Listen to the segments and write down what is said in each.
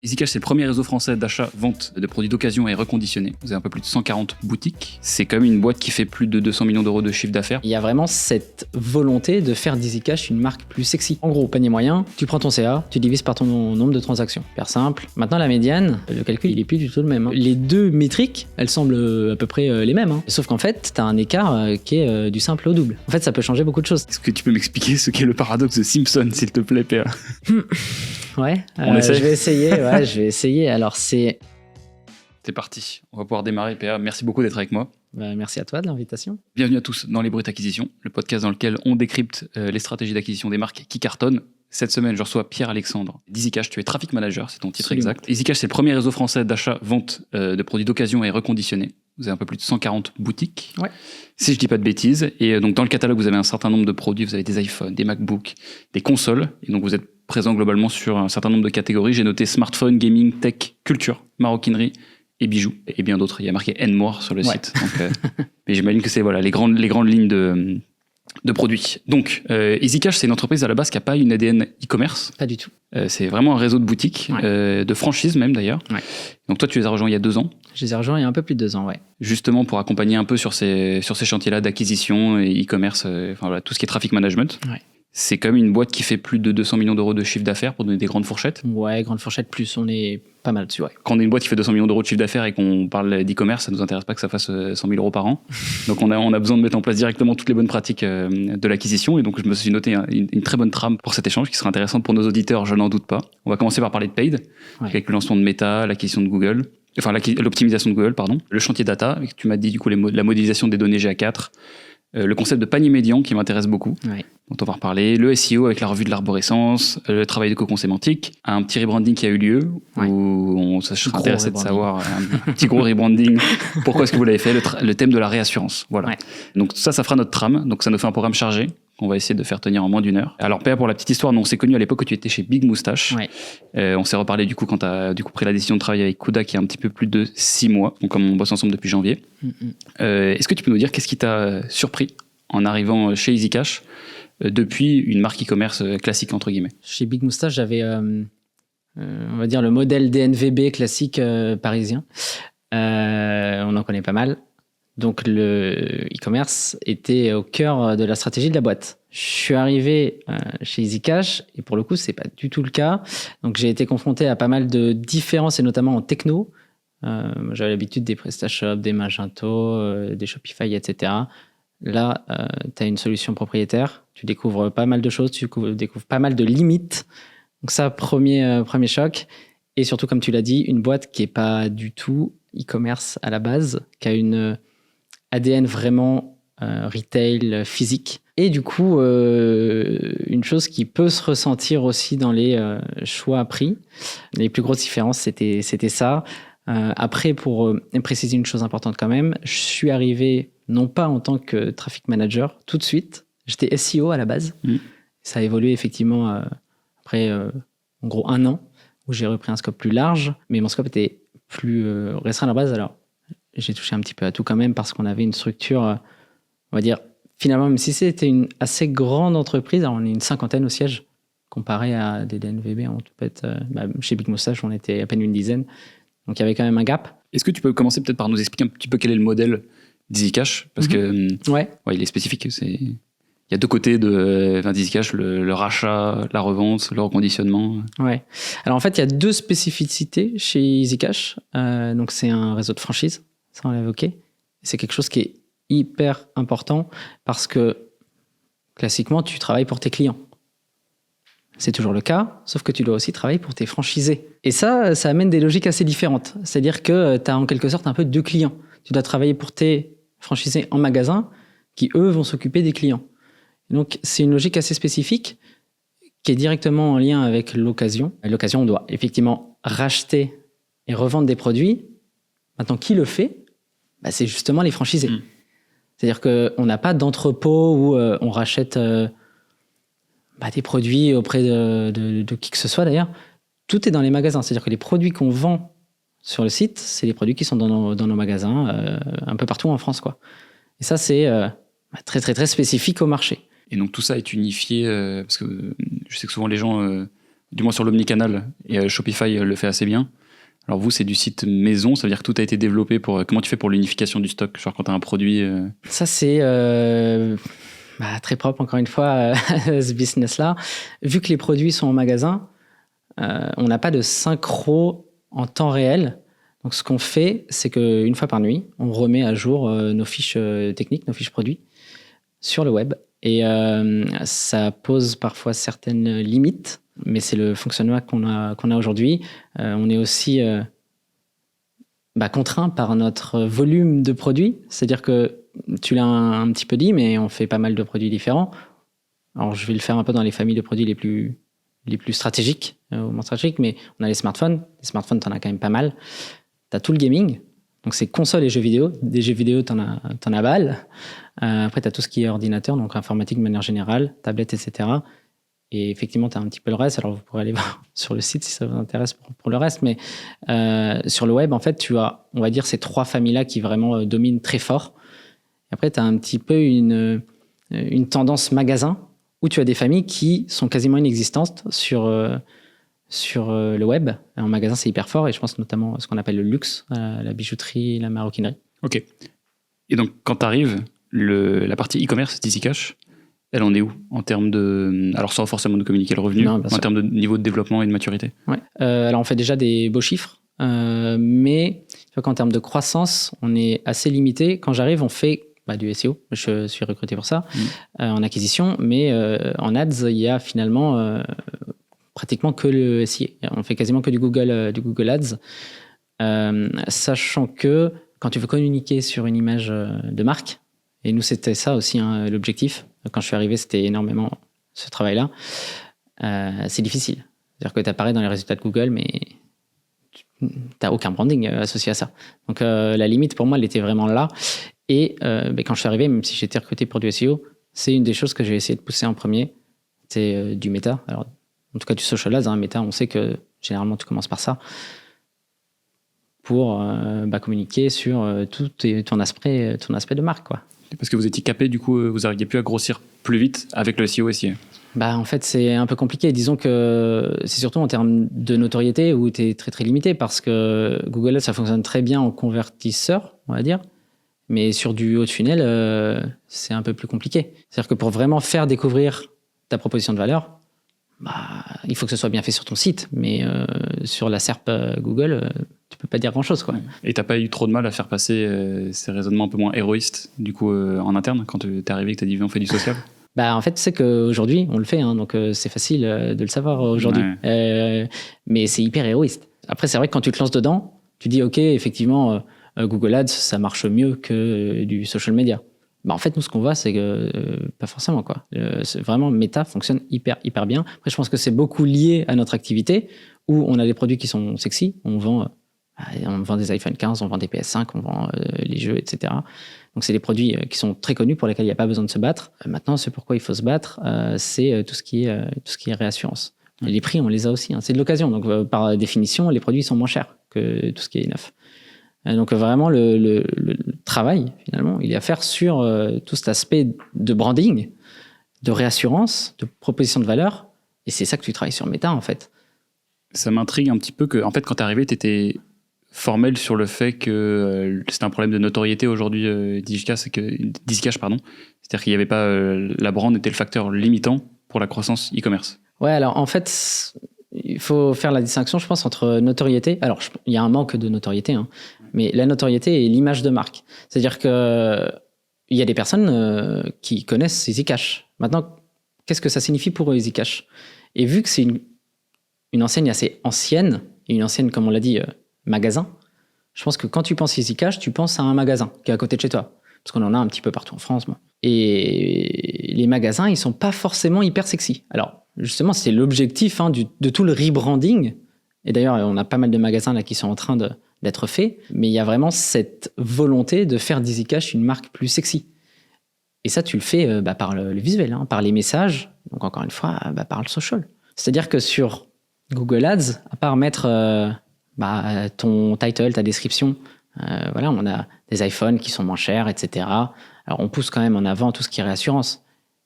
EasyCash, c'est le premier réseau français d'achat-vente de produits d'occasion et reconditionnés. Vous avez un peu plus de 140 boutiques. C'est quand même une boîte qui fait plus de 200 millions d'euros de chiffre d'affaires. Il y a vraiment cette volonté de faire d'EasyCash une marque plus sexy. En gros, panier moyen, tu prends ton CA, tu divises par ton nombre de transactions. Hyper simple. Maintenant, la médiane, le calcul, il est plus du tout le même. Les deux métriques, elles semblent à peu près les mêmes. Sauf qu'en fait, tu as un écart qui est du simple au double. En fait, ça peut changer beaucoup de choses. Est-ce que tu peux m'expliquer ce qu'est le paradoxe de Simpson, s'il te plaît, PA? Ouais, On essaie. je vais essayer. Alors, c'est parti. On va pouvoir démarrer, PA. Merci beaucoup d'être avec moi. Merci à toi de l'invitation. Bienvenue à tous dans Les Brutes Acquisitions, le podcast dans lequel on décrypte les stratégies d'acquisition des marques qui cartonnent. Cette semaine, je reçois Pierre-Alexandre d'EasyCash. Tu es Traffic Manager, c'est ton titre exact. EasyCash, c'est le premier réseau français d'achat-vente de produits d'occasion et reconditionnés. Vous avez un peu plus de 140 boutiques, ouais. Si je dis pas de bêtises. Et donc, dans le catalogue, vous avez un certain nombre de produits. Vous avez des iPhones, des MacBooks, des consoles. Et donc, vous êtes présent globalement sur un certain nombre de catégories. J'ai noté smartphone, gaming, tech, culture, maroquinerie et bijoux. Et bien d'autres. Il y a marqué N more sur le site. Donc, mais j'imagine que c'est les grandes lignes de produits. Donc, EasyCash, c'est une entreprise à la base qui n'a pas une ADN e-commerce. Pas du tout. C'est vraiment un réseau de boutiques, de franchise même d'ailleurs. Ouais. Donc toi, tu les as rejoints il y a 2 ans. Je les ai rejoints il y a un peu plus de 2 ans, ouais. Justement pour accompagner un peu sur ces chantiers-là d'acquisition et e-commerce, tout ce qui est traffic management. Ouais. C'est quand même une boîte qui fait plus de 200 millions d'euros de chiffre d'affaires pour donner des grandes fourchettes. Ouais, grande fourchette plus, on est pas mal dessus, ouais. Quand on est une boîte qui fait 200 millions d'euros de chiffre d'affaires et qu'on parle d'e-commerce, ça ne nous intéresse pas que ça fasse 100 000 euros par an. Donc on a besoin de mettre en place directement toutes les bonnes pratiques de l'acquisition. Et donc je me suis noté une très bonne trame pour cet échange qui sera intéressante pour nos auditeurs, je n'en doute pas. On va commencer par parler de paid, avec le lancement de Meta, l'acquisition de Google, l'optimisation de Google, le chantier data, tu m'as dit du coup la modélisation des données GA4, le concept de panier médian qui m'intéresse beaucoup, dont on va reparler, le SEO avec la revue de l'arborescence, le travail de cocon sémantique, un petit rebranding qui a eu lieu, où ça serait intéressé de savoir, un petit gros rebranding, pourquoi est-ce que vous l'avez fait, le thème de la réassurance. Voilà. Ouais. Donc ça fera notre trame, donc ça nous fait un programme chargé, qu'on va essayer de faire tenir en moins d'1 heure. Alors PA, pour la petite histoire, on s'est connus à l'époque où tu étais chez Big Moustache. Ouais. On s'est reparlé du coup quand tu as pris la décision de travailler avec Kuda qui a un petit peu plus de 6 mois, donc comme on bosse ensemble depuis janvier. Est-ce que tu peux nous dire qu'est-ce qui t'a surpris en arrivant chez EasyCash depuis une marque e-commerce classique entre guillemets? Chez Big Moustache, j'avais on va dire le modèle DNVB classique parisien. On en connaît pas mal. Donc le e-commerce était au cœur de la stratégie de la boîte. Je suis arrivé chez EasyCash et pour le coup, c'est pas du tout le cas. Donc j'ai été confronté à pas mal de différences et notamment en techno. J'avais l'habitude des PrestaShop, des Magento, des Shopify, etc. Là, tu as une solution propriétaire. Tu découvres pas mal de choses, tu découvres pas mal de limites. Donc ça, premier choc. Et surtout, comme tu l'as dit, une boîte qui est pas du tout e-commerce à la base, qui a une ADN vraiment retail physique. Et du coup, une chose qui peut se ressentir aussi dans les choix prix. Les plus grosses différences, c'était ça. Après, pour préciser une chose importante quand même, je suis arrivé non pas en tant que traffic manager tout de suite. J'étais SEO à la base. Ça a évolué effectivement après en gros 1 an où j'ai repris un scope plus large. Mais mon scope était plus restreint à la base. Alors, j'ai touché un petit peu à tout quand même parce qu'on avait une structure, on va dire, finalement, même si c'était une assez grande entreprise, alors on est une 50aine au siège, comparé à des DNVB, on peut être, chez Big Moustache, on était à peine une dizaine. Donc il y avait quand même un gap. Est-ce que tu peux commencer peut-être par nous expliquer un petit peu quel est le modèle d'EasyCash? Parce que il est spécifique. Il y a 2 côtés d'EasyCash, le rachat, la revente, le reconditionnement. Ouais. Alors en fait, il y a 2 spécificités chez EasyCash. Donc c'est un réseau de franchise. Ça, on l'a évoqué. C'est quelque chose qui est hyper important parce que, classiquement, tu travailles pour tes clients. C'est toujours le cas, sauf que tu dois aussi travailler pour tes franchisés. Et ça amène des logiques assez différentes. C'est-à-dire que tu as en quelque sorte un peu 2 clients. Tu dois travailler pour tes franchisés en magasin qui, eux, vont s'occuper des clients. Donc, c'est une logique assez spécifique qui est directement en lien avec l'occasion. À l'occasion, on doit effectivement racheter et revendre des produits. Maintenant, qui le fait? C'est justement les franchisés. C'est-à-dire qu'on n'a pas d'entrepôt où on rachète des produits auprès de qui que ce soit d'ailleurs. Tout est dans les magasins. C'est-à-dire que les produits qu'on vend sur le site, c'est les produits qui sont dans nos magasins un peu partout en France, quoi. Et ça, c'est très, très, très spécifique au marché. Et donc tout ça est unifié parce que je sais que souvent les gens du moins sur l'omnicanal, et Shopify le fait assez bien. Alors vous, c'est du site maison, ça veut dire que tout a été développé pour... Comment tu fais pour l'unification du stock? Genre quand tu as un produit... Ça, c'est très propre, encore une fois, ce business-là. Vu que les produits sont en magasin, on n'a pas de synchro en temps réel. Donc, ce qu'on fait, c'est qu'une fois par nuit, on remet à jour nos fiches techniques, nos fiches produits sur le web. Et ça pose parfois certaines limites, mais c'est le fonctionnement qu'on a aujourd'hui. On est aussi contraint par notre volume de produits. C'est-à-dire que tu l'as un petit peu dit, mais on fait pas mal de produits différents. Alors, je vais le faire un peu dans les familles de produits les plus stratégiques, au moins stratégiques, mais on a les smartphones. Les smartphones, t'en as quand même pas mal. T'as tout le gaming, donc c'est console et jeux vidéo. Des jeux vidéo, t'en as balle. Après, t'as tout ce qui est ordinateur, donc informatique de manière générale, tablette, etc. Et effectivement, t'as un petit peu le reste. Alors, vous pourrez aller voir sur le site si ça vous intéresse pour le reste. Mais sur le web, en fait, tu as, on va dire, ces trois familles-là qui vraiment dominent très fort. Et après, t'as un petit peu une tendance magasin où tu as des familles qui sont quasiment inexistantes sur le web. En magasin, c'est hyper fort, et je pense notamment à ce qu'on appelle le luxe, la bijouterie, la maroquinerie. Ok. Et donc, quand tu arrives, la partie e-commerce d'EasyCash, elle en est où en termes de... Alors, sans forcément de communiquer le revenu, en termes de niveau de développement et de maturité? Ouais. Alors, on fait déjà des beaux chiffres, mais tu vois qu'en termes de croissance, on est assez limité. Quand j'arrive, on fait du SEO. Je suis recruté pour ça, en acquisition, mais en ads, il y a finalement... pratiquement que le SIA. On fait quasiment que du Google Ads. Sachant que quand tu veux communiquer sur une image de marque, et nous c'était ça aussi l'objectif, quand je suis arrivé c'était énormément ce travail-là, c'est difficile. C'est-à-dire que tu apparais dans les résultats de Google, mais tu n'as aucun branding associé à ça. Donc la limite pour moi elle était vraiment là. Et quand je suis arrivé, même si j'étais recruté pour du SEO, c'est une des choses que j'ai essayé de pousser en premier, c'est du méta. Alors, en tout cas du social ads, méta, on sait que généralement tu commences par ça pour communiquer sur tout ton aspect de marque, quoi. Parce que vous étiez capé, du coup, vous n'arriviez plus à grossir plus vite avec le SEO SIA. En fait, c'est un peu compliqué. Disons que c'est surtout en termes de notoriété où tu es très très limité, parce que Google Ads, ça fonctionne très bien en convertisseur, on va dire. Mais sur du haut de funnel, c'est un peu plus compliqué. C'est-à-dire que pour vraiment faire découvrir ta proposition de valeur, il faut que ce soit bien fait sur ton site, mais sur la SERP Google, tu peux pas dire grand-chose, quoi. Et t'as pas eu trop de mal à faire passer ces raisonnements un peu moins héroïstes, du coup, en interne, quand t'es arrivé et que t'as dit on fait du social? En fait, tu sais qu'aujourd'hui, on le fait, donc c'est facile de le savoir aujourd'hui. Ouais. Mais c'est hyper héroïste. Après, c'est vrai que quand tu te lances dedans, tu dis, OK, effectivement, Google Ads, ça marche mieux que du social media. En fait, nous, ce qu'on voit, c'est que pas forcément, quoi. Vraiment, Meta fonctionne hyper bien. Après, je pense que c'est beaucoup lié à notre activité, où on a des produits qui sont sexy. On vend des iPhone 15, on vend des PS5, on vend les jeux, etc. Donc, c'est des produits qui sont très connus, pour lesquels il n'y a pas besoin de se battre. Maintenant, c'est pourquoi il faut se battre, c'est tout ce qui est réassurance. Et les prix, on les a aussi. C'est de l'occasion. Donc, par définition, les produits sont moins chers que tout ce qui est neuf. Donc vraiment, le travail, finalement, il est à faire sur tout cet aspect de branding, de réassurance, de proposition de valeur. Et c'est ça que tu travailles sur Meta, en fait. Ça m'intrigue un petit peu que, en fait, quand tu es arrivé, tu étais formel sur le fait que c'était un problème de notoriété aujourd'hui d'EasyCash, c'est-à-dire qu'il n'y avait pas... la brand était le facteur limitant pour la croissance e-commerce. Ouais, alors en fait... Il faut faire la distinction, je pense, entre notoriété. Alors, il y a un manque de notoriété, mais la notoriété et l'image de marque. C'est-à-dire que il y a des personnes qui connaissent EasyCash. Maintenant, qu'est-ce que ça signifie pour eux, EasyCash? Et vu que c'est une enseigne assez ancienne, et une enseigne, comme on l'a dit, magasin, je pense que quand tu penses EasyCash, tu penses à un magasin qui est à côté de chez toi. Parce qu'on en a un petit peu partout en France. Et les magasins, ils sont pas forcément hyper sexy. Alors, justement, c'est l'objectif de tout le rebranding. Et d'ailleurs, on a pas mal de magasins là qui sont en train d'être faits. Mais il y a vraiment cette volonté de faire d'EasyCash une marque plus sexy. Et ça, tu le fais par le visuel, par les messages. Donc, encore une fois, par le social. C'est-à-dire que sur Google Ads, à part mettre ton title, ta description, on a des iPhones qui sont moins chers, etc. Alors, on pousse quand même en avant tout ce qui est réassurance.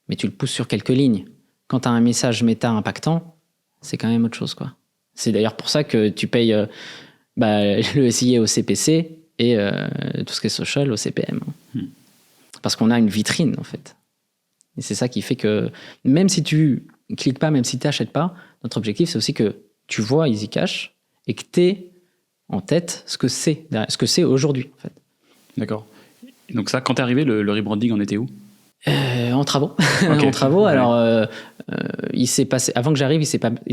Mais tu le pousses sur quelques lignes. Quand tu as un message méta impactant, c'est quand même autre chose, quoi. C'est d'ailleurs pour ça que tu payes le SIA au CPC et tout ce qui est social au CPM. Parce qu'on a une vitrine, en fait. Et c'est ça qui fait que même si tu cliques pas, même si tu n'achètes pas, notre objectif, c'est aussi que tu vois EasyCash et que tu aies en tête ce que c'est aujourd'hui, en fait. D'accord. Donc ça, quand t'es arrivé, le rebranding en était où ? En travaux. Okay. En travaux. Ouais. Alors, il s'est passé, avant que j'arrive, il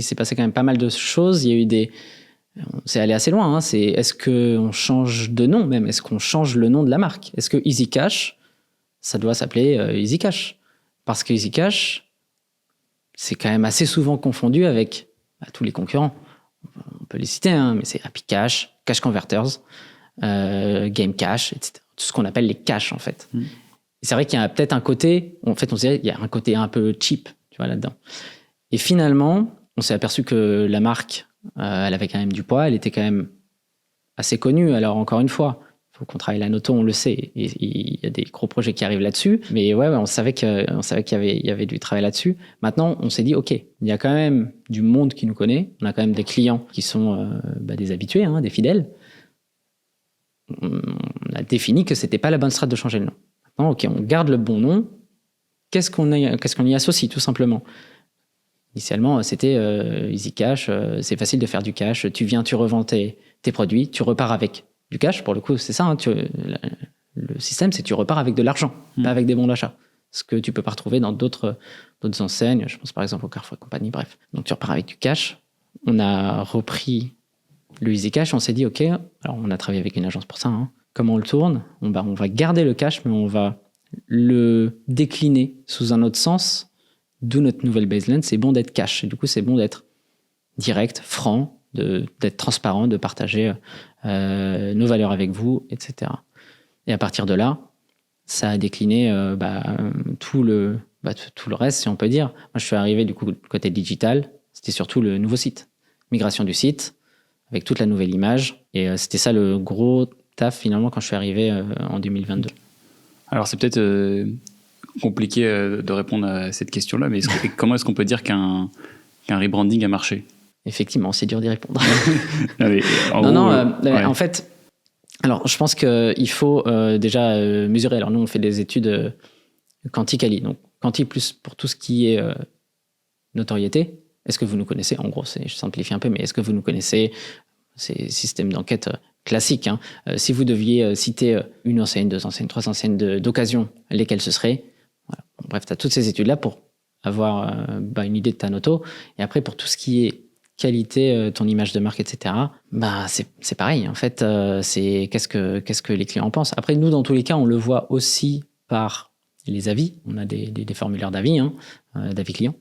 s'est passé quand même pas mal de choses. Il y a eu c'est allé assez loin. Hein. Est-ce qu'on change de nom même ? Est-ce qu'on change le nom de la marque ? Est-ce que EasyCash, ça doit s'appeler EasyCash ? Parce que EasyCash, c'est quand même assez souvent confondu avec tous les concurrents. On peut les citer, hein, mais c'est Happy Cash, Cash Converters, Game Cash, etc. Tout ce qu'on appelle les cash, en fait. C'est vrai qu'il y a peut-être un côté, en fait, on se dirait, il y a un côté un peu cheap, tu vois, là-dedans. Et finalement, on s'est aperçu que la marque, elle avait quand même du poids, elle était quand même assez connue. Alors, encore une fois, il faut qu'on travaille la noto, on le sait. Et il y a des gros projets qui arrivent là-dessus. Mais ouais, on savait qu'il y avait du travail là-dessus. Maintenant, on s'est dit, OK, il y a quand même du monde qui nous connaît. On a quand même des clients qui sont des habitués, hein, des fidèles. On a défini que c'était pas la bonne strat de changer le nom. Maintenant, OK, on garde le bon nom. Qu'est-ce qu'on y associe, tout simplement ? Initialement, c'était EasyCash. C'est facile de faire du cash. Tu viens, tu revends tes produits, tu repars avec du cash. Pour le coup, c'est ça. Hein, le système, c'est que tu repars avec de l'argent, pas avec des bons d'achat. Ce que tu peux pas retrouver dans d'autres enseignes. Je pense par exemple au Carrefour et compagnie. Bref. Donc, tu repars avec du cash. On a repris le EasyCash. On s'est dit, OK, alors on a travaillé avec une agence pour ça. Hein. Comment on le tourne ? On va garder le cash, mais on va le décliner sous un autre sens. D'où notre nouvelle baseline, c'est bon d'être cash. Et du coup, c'est bon d'être direct, franc, d'être transparent, de partager nos valeurs avec vous, etc. Et à partir de là, ça a décliné tout le reste, si on peut dire. Moi, je suis arrivé du coup côté digital. C'était surtout le nouveau site. Migration du site, avec toute la nouvelle image. Et c'était ça le gros taf, finalement, quand je suis arrivé en 2022. Alors, c'est peut-être compliqué de répondre à cette question-là, mais comment est-ce qu'on peut dire qu'un rebranding a marché ? Effectivement, c'est dur d'y répondre. En fait, alors je pense qu'il faut déjà mesurer. Alors nous, on fait des études quanti-quali. Donc quanti plus pour tout ce qui est notoriété. Est-ce que vous nous connaissez ? En gros, je simplifie un peu, mais est-ce que vous nous connaissez ? C'est système d'enquête classique. Hein. Si vous deviez citer une enseigne, 2 enseignes, 3 enseignes d'occasion, lesquelles ce seraient ? Voilà. Bon, bref, tu as toutes ces études-là pour avoir une idée de ta noto. Et après, pour tout ce qui est qualité, ton image de marque, etc., c'est pareil. En fait, c'est qu'est-ce que les clients en pensent. Après, nous, dans tous les cas, on le voit aussi par les avis. On a des formulaires d'avis, hein, d'avis clients.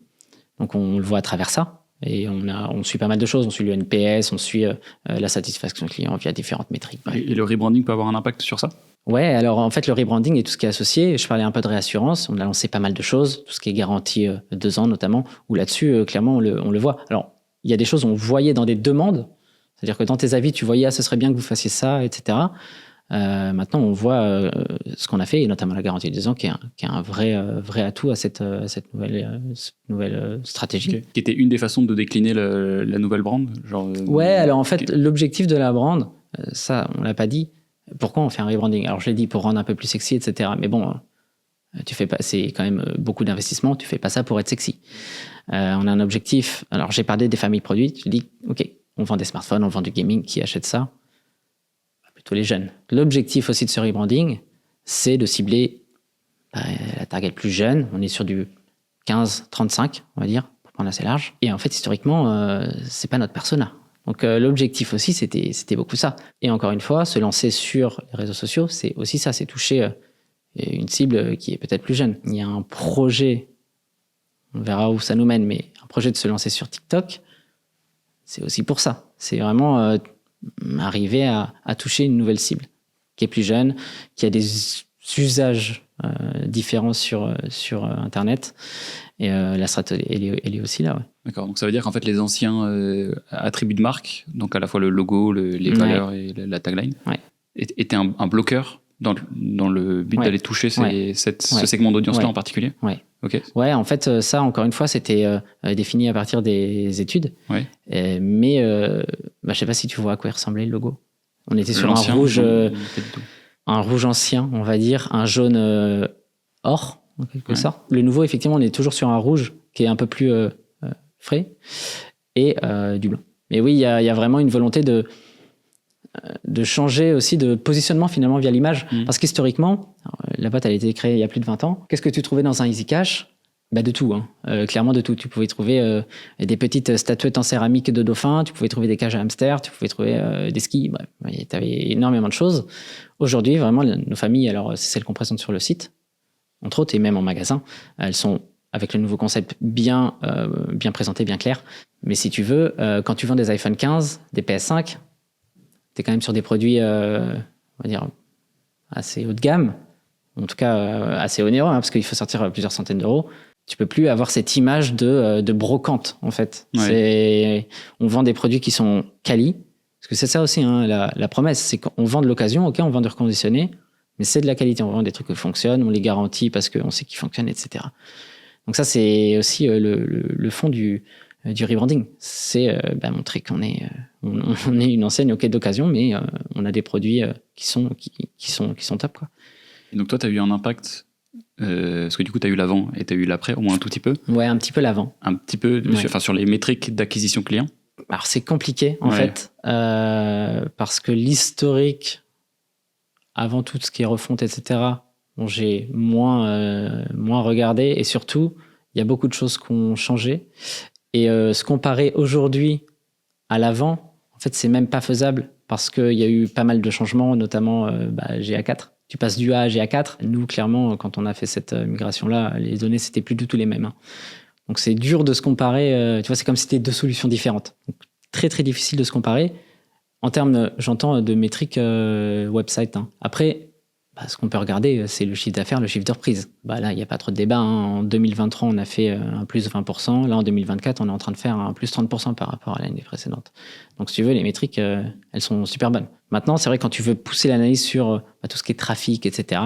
Donc, on le voit à travers ça. Et on suit pas mal de choses. On suit le NPS, on suit la satisfaction client via différentes métriques. Et le rebranding peut avoir un impact sur ça ? Ouais, alors en fait, le rebranding et tout ce qui est associé, je parlais un peu de réassurance, on a lancé pas mal de choses, tout ce qui est garantie 2 ans notamment, où là-dessus, clairement, on le voit. Alors, il y a des choses on voyait dans des demandes, c'est-à-dire que dans tes avis, tu voyais, ce serait bien que vous fassiez ça, etc. Maintenant, on voit ce qu'on a fait, et notamment la garantie 2 ans, qui est un vrai atout à cette nouvelle stratégie. Okay. Qui était une des façons de décliner la nouvelle brand, Ouais, alors en fait, l'objectif de la brand, ça, on l'a pas dit. Pourquoi on fait un rebranding ? Alors, je l'ai dit, pour rendre un peu plus sexy, etc. Mais bon, c'est quand même beaucoup d'investissement. Tu fais pas ça pour être sexy. On a un objectif. Alors, j'ai parlé des familles produits. Je dis, OK, on vend des smartphones, on vend du gaming. Qui achète ça ? Plutôt les jeunes. L'objectif aussi de ce rebranding, c'est de cibler la target plus jeune. On est sur du 15-35, on va dire, pour prendre assez large. Et en fait, historiquement, c'est pas notre persona. Donc l'objectif aussi, c'était beaucoup ça. Et encore une fois, se lancer sur les réseaux sociaux, c'est aussi ça, c'est toucher une cible qui est peut-être plus jeune. Il y a un projet, on verra où ça nous mène, mais un projet de se lancer sur TikTok, c'est aussi pour ça. C'est vraiment arriver à toucher une nouvelle cible qui est plus jeune, qui a des usages différents sur Internet. Et la stratégie, elle est aussi là. Ouais. D'accord, donc ça veut dire qu'en fait les anciens attributs de marque, donc à la fois le logo, les valeurs et la tagline, étaient un bloqueur dans le but d'aller toucher ce segment d'audience-là en particulier. Ouais. Ok. Ouais, en fait, ça, encore une fois, c'était défini à partir des études. Ouais. Mais je sais pas si tu vois à quoi il ressemblait le logo. On était sur L'ancien, un rouge ancien, on va dire, un jaune or, en quelque sorte. Le nouveau, effectivement, on est toujours sur un rouge qui est un peu plus frais et du blanc. Mais oui, il y a vraiment une volonté de changer aussi de positionnement finalement via l'image. Parce qu'historiquement, la boîte elle a été créée il y a plus de 20 ans. Qu'est-ce que tu trouvais dans un Easy Cash ? De tout, clairement de tout. Tu pouvais trouver des petites statuettes en céramique de dauphins, tu pouvais trouver des cages à hamsters, tu pouvais trouver des skis, tu avais énormément de choses. Aujourd'hui, vraiment, nos familles, alors c'est celles qu'on présente sur le site, entre autres, et même en magasin, elles sont avec le nouveau concept bien présenté, bien clair. Mais si tu veux, quand tu vends des iPhone 15, des PS5, tu es quand même sur des produits, on va dire, assez haut de gamme, en tout cas assez onéreux, parce qu'il faut sortir plusieurs centaines d'euros. Tu peux plus avoir cette image de brocante, en fait. Ouais. On vend des produits qui sont quali, parce que c'est ça aussi, la promesse, c'est qu'on vend de l'occasion, ok, on vend du reconditionné, mais c'est de la qualité, on vend des trucs qui fonctionnent, on les garantit parce qu'on sait qu'ils fonctionnent, etc. Donc ça, c'est aussi le fond du rebranding. C'est montrer qu'on est une enseigne d'occasion, mais on a des produits qui sont top, quoi. Et donc toi, tu as eu un impact, parce que du coup, tu as eu l'avant et tu as eu l'après, au moins un tout petit peu. Ouais, un petit peu l'avant. Un petit peu, sur les métriques d'acquisition client. Alors c'est compliqué, en fait, parce que l'historique, avant tout ce qui est refonte, etc., j'ai moins regardé, et surtout, il y a beaucoup de choses qui ont changé. Et se comparer aujourd'hui à l'avant, en fait, c'est même pas faisable parce qu'il y a eu pas mal de changements, notamment GA4. Tu passes du A à GA4. Nous, clairement, quand on a fait cette migration-là, les données, c'était plus du tout les mêmes. Donc, c'est dur de se comparer. Tu vois, c'est comme si c'était deux solutions différentes. Donc, très, très difficile de se comparer. En termes, j'entends, de métriques website. Après, ce qu'on peut regarder, c'est le chiffre d'affaires, le chiffre de reprise. Là, il n'y a pas trop de débat. En 2023, on a fait un plus 20%. Là, en 2024, on est en train de faire un plus 30% par rapport à l'année précédente. Donc, si tu veux, les métriques, elles sont super bonnes. Maintenant, c'est vrai, quand tu veux pousser l'analyse sur tout ce qui est trafic, etc.,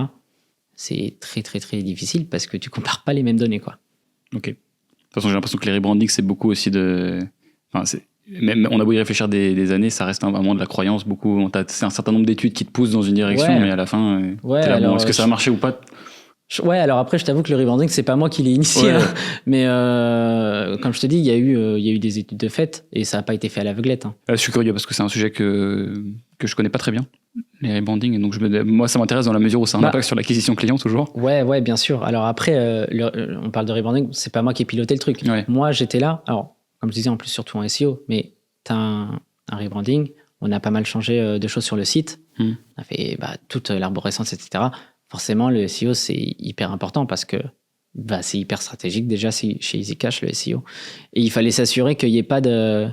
c'est très, très, très difficile parce que tu ne compares pas les mêmes données, quoi. Ok. De toute façon, j'ai l'impression que les rebrandings, c'est beaucoup aussi de... Même on a beau y réfléchir des années, ça reste vraiment de la croyance. C'est un certain nombre d'études qui te poussent dans une direction, mais à la fin, est-ce que ça a marché ou pas ? Ouais, alors après, je t'avoue que le rebranding, c'est pas moi qui l'ai initié, mais comme je te dis, il y a eu des études de fait et ça n'a pas été fait à l'aveuglette. Je suis curieux parce que c'est un sujet que je connais pas très bien, les rebrandings, et donc moi ça m'intéresse dans la mesure où ça a un impact sur l'acquisition client toujours. Ouais, bien sûr. Alors après, on parle de rebranding, c'est pas moi qui ai piloté le truc. Ouais. Moi, j'étais là. Alors, comme je disais, en plus, surtout en SEO, mais tu as un rebranding, on a pas mal changé de choses sur le site, on a fait toute l'arborescence, etc. Forcément, le SEO, c'est hyper important parce que c'est hyper stratégique déjà chez EasyCash, le SEO. Et il fallait s'assurer qu'il n'y ait pas de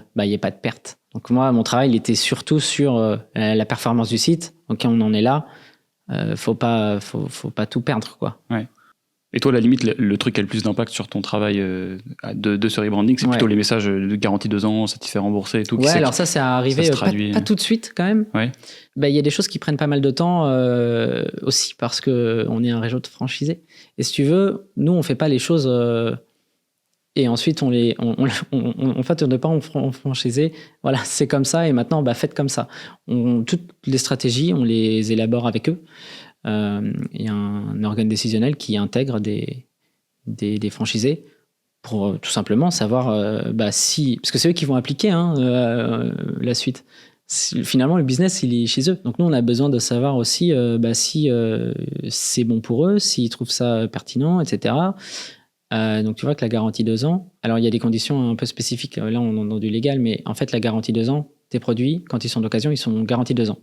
perte. Donc moi, mon travail, il était surtout sur la performance du site. Ok, on en est là, faut pas tout perdre, quoi. Ouais. Et toi, à la limite, le truc qui a le plus d'impact sur ton travail de ce rebranding, c'est plutôt les messages de garantie 2 ans, ça te fait rembourser et tout. Ouais, alors ça, c'est arrivé pas tout de suite quand même. Ouais. Il y a des choses qui prennent pas mal de temps aussi parce qu'on est un réseau de franchisés. Et si tu veux, nous, on fait pas les choses et ensuite on fait, on ne pas en franchisé. Voilà, c'est comme ça et maintenant, faites comme ça. Toutes les stratégies, on les élabore avec eux. Il y a un organe décisionnel qui intègre des franchisés pour tout simplement savoir si... Parce que c'est eux qui vont appliquer la suite. Finalement, le business, il est chez eux. Donc nous, on a besoin de savoir aussi si c'est bon pour eux, s'ils trouvent ça pertinent, etc. Donc tu vois que la garantie 2 ans... Alors, il y a des conditions un peu spécifiques. Là, on est dans du légal, mais en fait, la garantie 2 ans, tes produits, quand ils sont d'occasion, ils sont garantis 2 ans.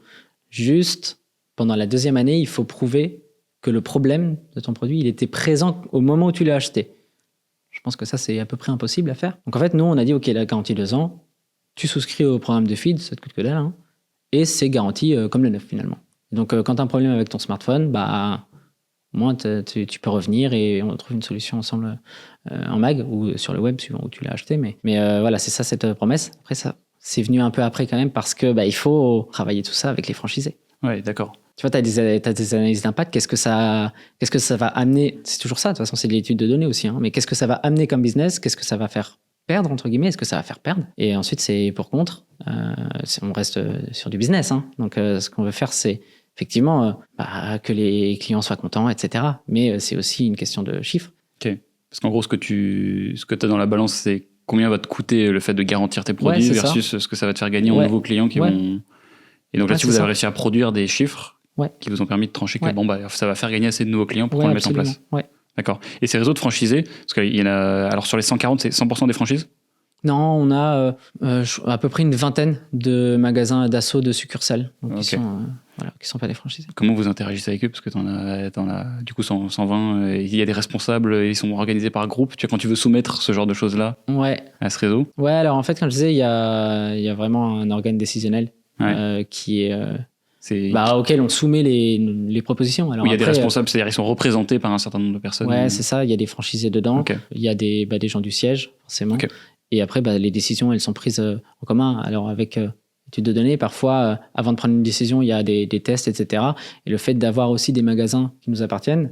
Juste... Pendant la 2e année, il faut prouver que le problème de ton produit, il était présent au moment où tu l'as acheté. Je pense que ça, c'est à peu près impossible à faire. Donc en fait, nous, on a dit, OK, la garantie 2 ans, tu souscris au programme de feed, ça te coûte que dalle, et c'est garanti comme le neuf finalement. Donc quand tu as un problème avec ton smartphone, au moins tu peux revenir et on trouve une solution ensemble en mag ou sur le web, suivant où tu l'as acheté. Mais voilà, c'est ça cette promesse. Après, ça, c'est venu un peu après quand même parce que il faut travailler tout ça avec les franchisés. Ouais, d'accord. Tu vois, t'as des analyses d'impact. Qu'est-ce que ça va amener? C'est toujours ça. De toute façon, c'est de l'étude de données aussi. Hein. Mais qu'est-ce que ça va amener comme business? Qu'est-ce que ça va faire perdre, entre guillemets? Est-ce que ça va faire perdre? Et ensuite, c'est pour contre. On reste sur du business. Hein. Donc, ce qu'on veut faire, c'est effectivement que les clients soient contents, etc. Mais c'est aussi une question de chiffres. Ok. Parce qu'en gros, ce que tu as dans la balance, c'est combien va te coûter le fait de garantir tes produits versus ce que ça va te faire gagner en nouveaux clients qui vont... Et donc là-dessus, vous avez réussi à produire des chiffres qui vous ont permis de trancher que ça va faire gagner assez de nouveaux clients pour qu'on le mette en place. Ouais. D'accord. Et ces réseaux de franchisés, parce qu'il y en a... Alors sur les 140, c'est 100% des franchises? Non, on a à peu près une vingtaine de magasins d'assaut de succursales qui sont pas des franchisés. Comment vous interagissez avec eux? Parce que t'en as du coup 120, il y a des responsables, ils sont organisés par groupe. Tu vois, quand tu veux soumettre ce genre de choses-là à ce réseau? Ouais, alors en fait, comme je disais, il y a vraiment un organe décisionnel qui est... auquel on soumet les propositions. Alors il y a des responsables, c'est-à-dire ils sont représentés par un certain nombre de personnes. Ouais, c'est ça, il y a des franchisés dedans. Il y a des gens du siège, forcément. Et après, les décisions, elles sont prises en commun. Alors, avec études de données, parfois, avant de prendre une décision, il y a des tests, etc. Et le fait d'avoir aussi des magasins qui nous appartiennent,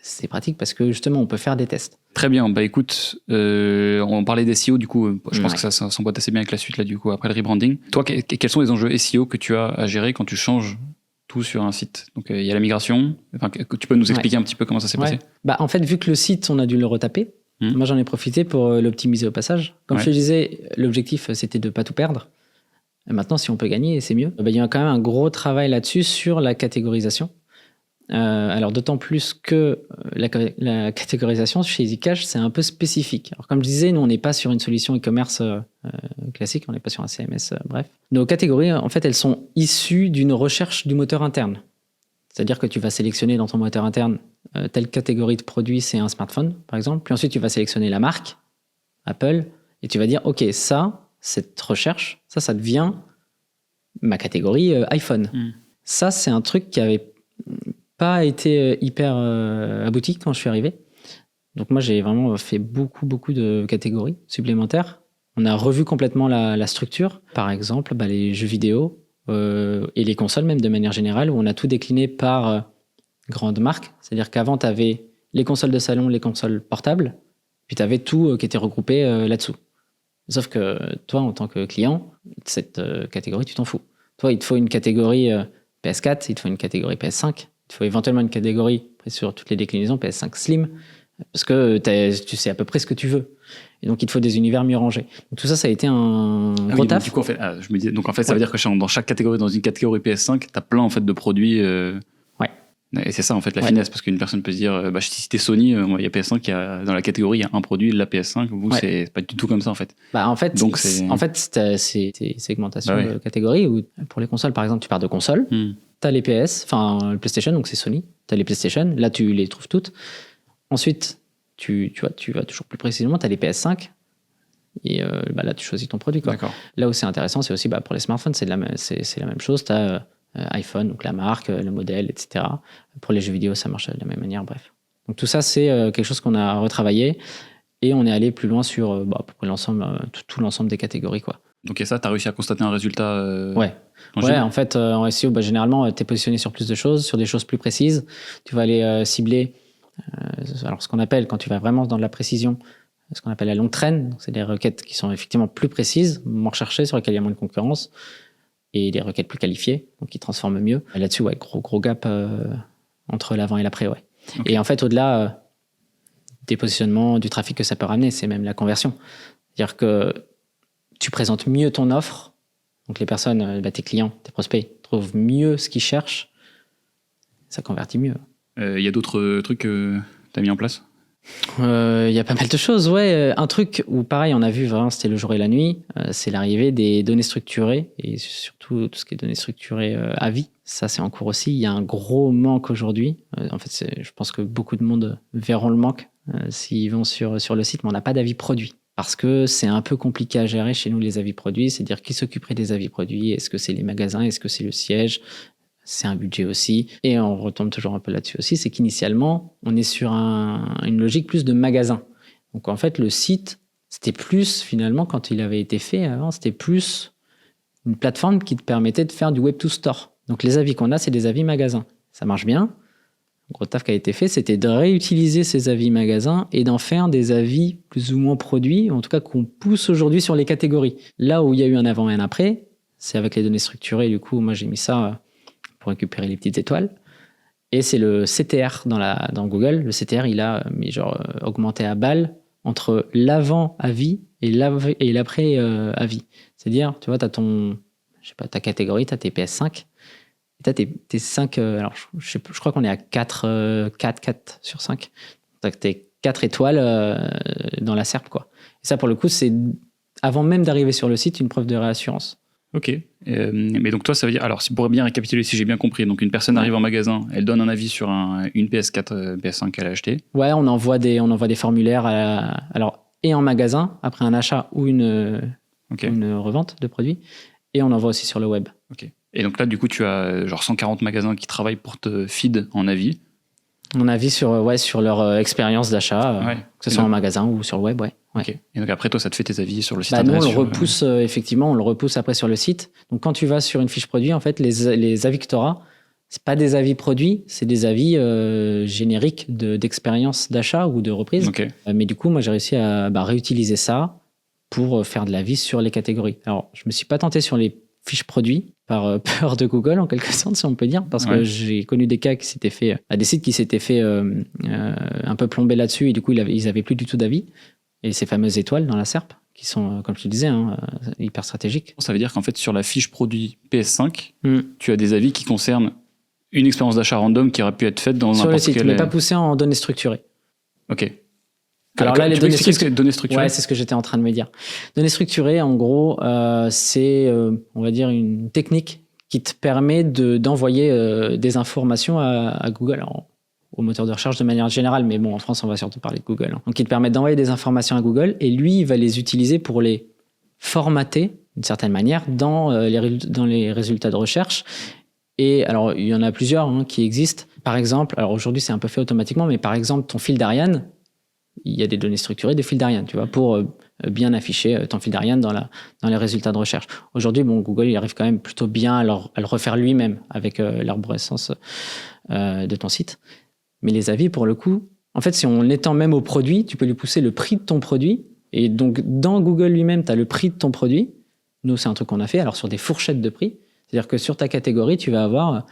c'est pratique parce que justement, on peut faire des tests. Très bien. Écoute, on parlait d'SEO, du coup, je pense que ça s'emboîte assez bien avec la suite, là, du coup, après le rebranding. Toi, quels sont les enjeux SEO que tu as à gérer quand tu changes tout sur un site? Donc, il y a la migration. Enfin, tu peux nous expliquer un petit peu comment ça s'est passé? En fait, vu que le site, on a dû le retaper, moi, j'en ai profité pour l'optimiser au passage. Comme je te disais, l'objectif, c'était de ne pas tout perdre. Et maintenant, si on peut gagner, c'est mieux. Il y a quand même un gros travail là-dessus sur la catégorisation. Alors, d'autant plus que la catégorisation chez EasyCash, c'est un peu spécifique. Alors, comme je disais, nous, on n'est pas sur une solution e-commerce classique, on n'est pas sur un CMS, bref. Nos catégories, en fait, elles sont issues d'une recherche du moteur interne. C'est-à-dire que tu vas sélectionner dans ton moteur interne telle catégorie de produit, c'est un smartphone, par exemple. Puis ensuite, tu vas sélectionner la marque, Apple, et tu vas dire, OK, cette recherche, ça devient ma catégorie iPhone. Ça, c'est un truc qui n'avait pas été hyper abouti quand je suis arrivé. Donc moi, j'ai vraiment fait beaucoup de catégories supplémentaires. On a revu complètement la structure. Par exemple, les jeux vidéo, et les consoles même de manière générale, où on a tout décliné par grandes marques. C'est-à-dire qu'avant, tu avais les consoles de salon, les consoles portables, puis tu avais tout qui était regroupé là-dessous. Sauf que toi, en tant que client, cette catégorie, tu t'en fous. Toi, il te faut une catégorie PS4, il te faut une catégorie PS5, il te faut éventuellement une catégorie sur toutes les déclinaisons PS5 Slim, parce que tu sais à peu près ce que tu veux. Et donc, il te faut des univers mieux rangés. Donc, tout ça, ça a été un gros taf. Du coup, je me disais, donc en fait, ça veut dire que dans chaque catégorie, dans une catégorie PS5, tu as plein en fait, de produits. Et c'est ça en fait la finesse, parce qu'une personne peut se dire, si t'es Sony, il y a PS5, dans la catégorie, il y a un produit, la PS5. Vous, c'est pas du tout comme ça en fait. En fait, c'est segmentation de catégories où pour les consoles, par exemple, tu pars de consoles. T'as les le PlayStation, donc c'est Sony. T'as les PlayStation, là tu les trouves toutes. Ensuite, tu vas toujours plus précisément, tu as les PS5 et là tu choisis ton produit. Là où c'est intéressant, c'est aussi pour les smartphones, c'est la même chose. Tu as iPhone, donc la marque, le modèle, etc. Pour les jeux vidéo, ça marche de la même manière, bref. Donc tout ça, c'est quelque chose qu'on a retravaillé et on est allé plus loin sur à peu près tout l'ensemble des catégories. Donc et ça, tu as réussi à constater un résultat en fait, en SEO, généralement, tu es positionné sur plus de choses, sur des choses plus précises. Tu vas aller cibler alors ce qu'on appelle, quand tu vas vraiment dans de la précision, ce qu'on appelle la longue traîne. Donc, c'est des requêtes qui sont effectivement plus précises, moins recherchées, sur lesquelles il y a moins de concurrence, et des requêtes plus qualifiées, donc qui transforment mieux. Et là-dessus, gros gap entre l'avant et l'après. Okay. Et en fait, au-delà des positionnements, du trafic que ça peut ramener, c'est même la conversion. C'est-à-dire que tu présentes mieux ton offre, donc les personnes, tes clients, tes prospects, trouvent mieux ce qu'ils cherchent, ça convertit mieux. Il y a d'autres trucs que tu as mis en place? Il y a pas mal de choses, un truc où pareil on a vu vraiment, c'était le jour et la nuit, c'est l'arrivée des données structurées et surtout tout ce qui est données structurées à vie. Ça c'est en cours aussi. Il y a un gros manque aujourd'hui. En fait, je pense que beaucoup de monde verront le manque s'ils vont sur le site, mais on n'a pas d'avis produit parce que c'est un peu compliqué à gérer chez nous les avis produits. C'est-à-dire qui s'occuperait des avis produits? Est-ce que c'est les magasins? Est-ce que c'est le siège? C'est un budget aussi. Et on retombe toujours un peu là-dessus aussi, c'est qu'initialement, on est sur une logique plus de magasin. Donc en fait, le site, c'était plus, finalement, quand il avait été fait avant, c'était plus une plateforme qui te permettait de faire du web to store. Donc les avis qu'on a, c'est des avis magasins. Ça marche bien. Le gros taf qui a été fait, c'était de réutiliser ces avis magasins et d'en faire des avis plus ou moins produits, en tout cas qu'on pousse aujourd'hui sur les catégories. Là où il y a eu un avant et un après, c'est avec les données structurées. Du coup, moi j'ai mis ça pour récupérer les petites étoiles. Et c'est le CTR dans Google. Le CTR, il a augmenté à balle entre l'avant-avis et l'après-avis. C'est-à-dire, tu vois, tu as ta catégorie, tu as tes PS5. Tu as tes 5... alors, je crois qu'on est à 4 sur 5. Tu as tes 4 étoiles dans la SERP, quoi. Et ça, pour le coup, c'est, avant même d'arriver sur le site, une preuve de réassurance. Ok. Mais donc, toi, ça veut dire... Alors, pour bien récapituler, si j'ai bien compris, donc une personne arrive en magasin, elle donne un avis sur une PS4, PS5 qu'elle a acheté. Ouais, on envoie des formulaires et en magasin, après un achat ou une revente de produits, et on envoie aussi sur le web. Ok. Et donc là, du coup, tu as 140 magasins qui travaillent pour te feed en avis. En avis sur leur expérience d'achat, que ce soit en magasin ou sur le web, ouais. Okay. Et donc après, toi, ça te fait tes avis sur le site internet. Nous, on le repousse, effectivement, on le repousse après sur le site. Donc quand tu vas sur une fiche produit, en fait, les avis que tu auras, c'est pas des avis produits, c'est des avis génériques d'expérience d'achat ou de reprise. Okay. Mais du coup, moi, j'ai réussi à réutiliser ça pour faire de l'avis sur les catégories. Alors, je me suis pas tenté sur les fiches produits par peur de Google, en quelque sorte, si on peut dire, parce que j'ai connu des cas qui s'étaient fait, des sites qui s'étaient fait un peu plomber là-dessus, et du coup, ils avaient plus du tout d'avis. Et ces fameuses étoiles dans la SERP, qui sont, comme je te disais, hyper stratégiques. Ça veut dire qu'en fait, sur la fiche produit PS5, tu as des avis qui concernent une expérience d'achat random qui aurait pu être faite dans n'importe quel... Sur le site, mais pas poussé en données structurées. Ok. Alors là, les données structurées. Ouais, c'est ce que j'étais en train de me dire. Données structurées, en gros, c'est, on va dire, une technique qui te permet d'envoyer des informations à Google, au moteur de recherche de manière générale, mais bon, en France, on va surtout parler de Google. Donc, il te permet d'envoyer des informations à Google, et lui, il va les utiliser pour les formater, d'une certaine manière, dans les résultats de recherche. Et alors, il y en a plusieurs qui existent. Par exemple, alors aujourd'hui, c'est un peu fait automatiquement, mais par exemple, ton fil d'Ariane, il y a des données structurées de fil d'Ariane, tu vois, pour bien afficher ton fil d'Ariane dans les résultats de recherche. Aujourd'hui, Google, il arrive quand même plutôt bien à le refaire lui-même avec l'arborescence de ton site. Mais les avis, pour le coup, en fait, si on étend même au produit, tu peux lui pousser le prix de ton produit. Et donc, dans Google lui-même, tu as le prix de ton produit. Nous, c'est un truc qu'on a fait, alors sur des fourchettes de prix. C'est-à-dire que sur ta catégorie, tu vas avoir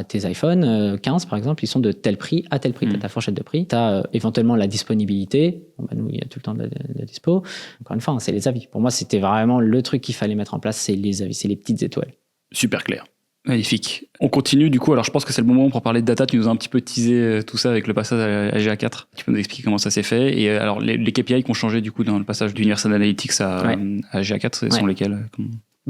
tes iPhone 15, par exemple, ils sont de tel prix à tel prix. Tu as ta fourchette de prix. Tu as éventuellement la disponibilité. Nous, il y a tout le temps de la dispo. Encore une fois, c'est les avis. Pour moi, c'était vraiment le truc qu'il fallait mettre en place, c'est les avis, c'est les petites étoiles. Super clair. Magnifique. On continue du coup. Alors je pense que c'est le moment pour parler de data. Tu nous as un petit peu teasé tout ça avec le passage à GA4. Tu peux nous expliquer comment ça s'est fait. Et alors les KPI qui ont changé du coup dans le passage d'Universal Analytics à GA4, ce sont lesquels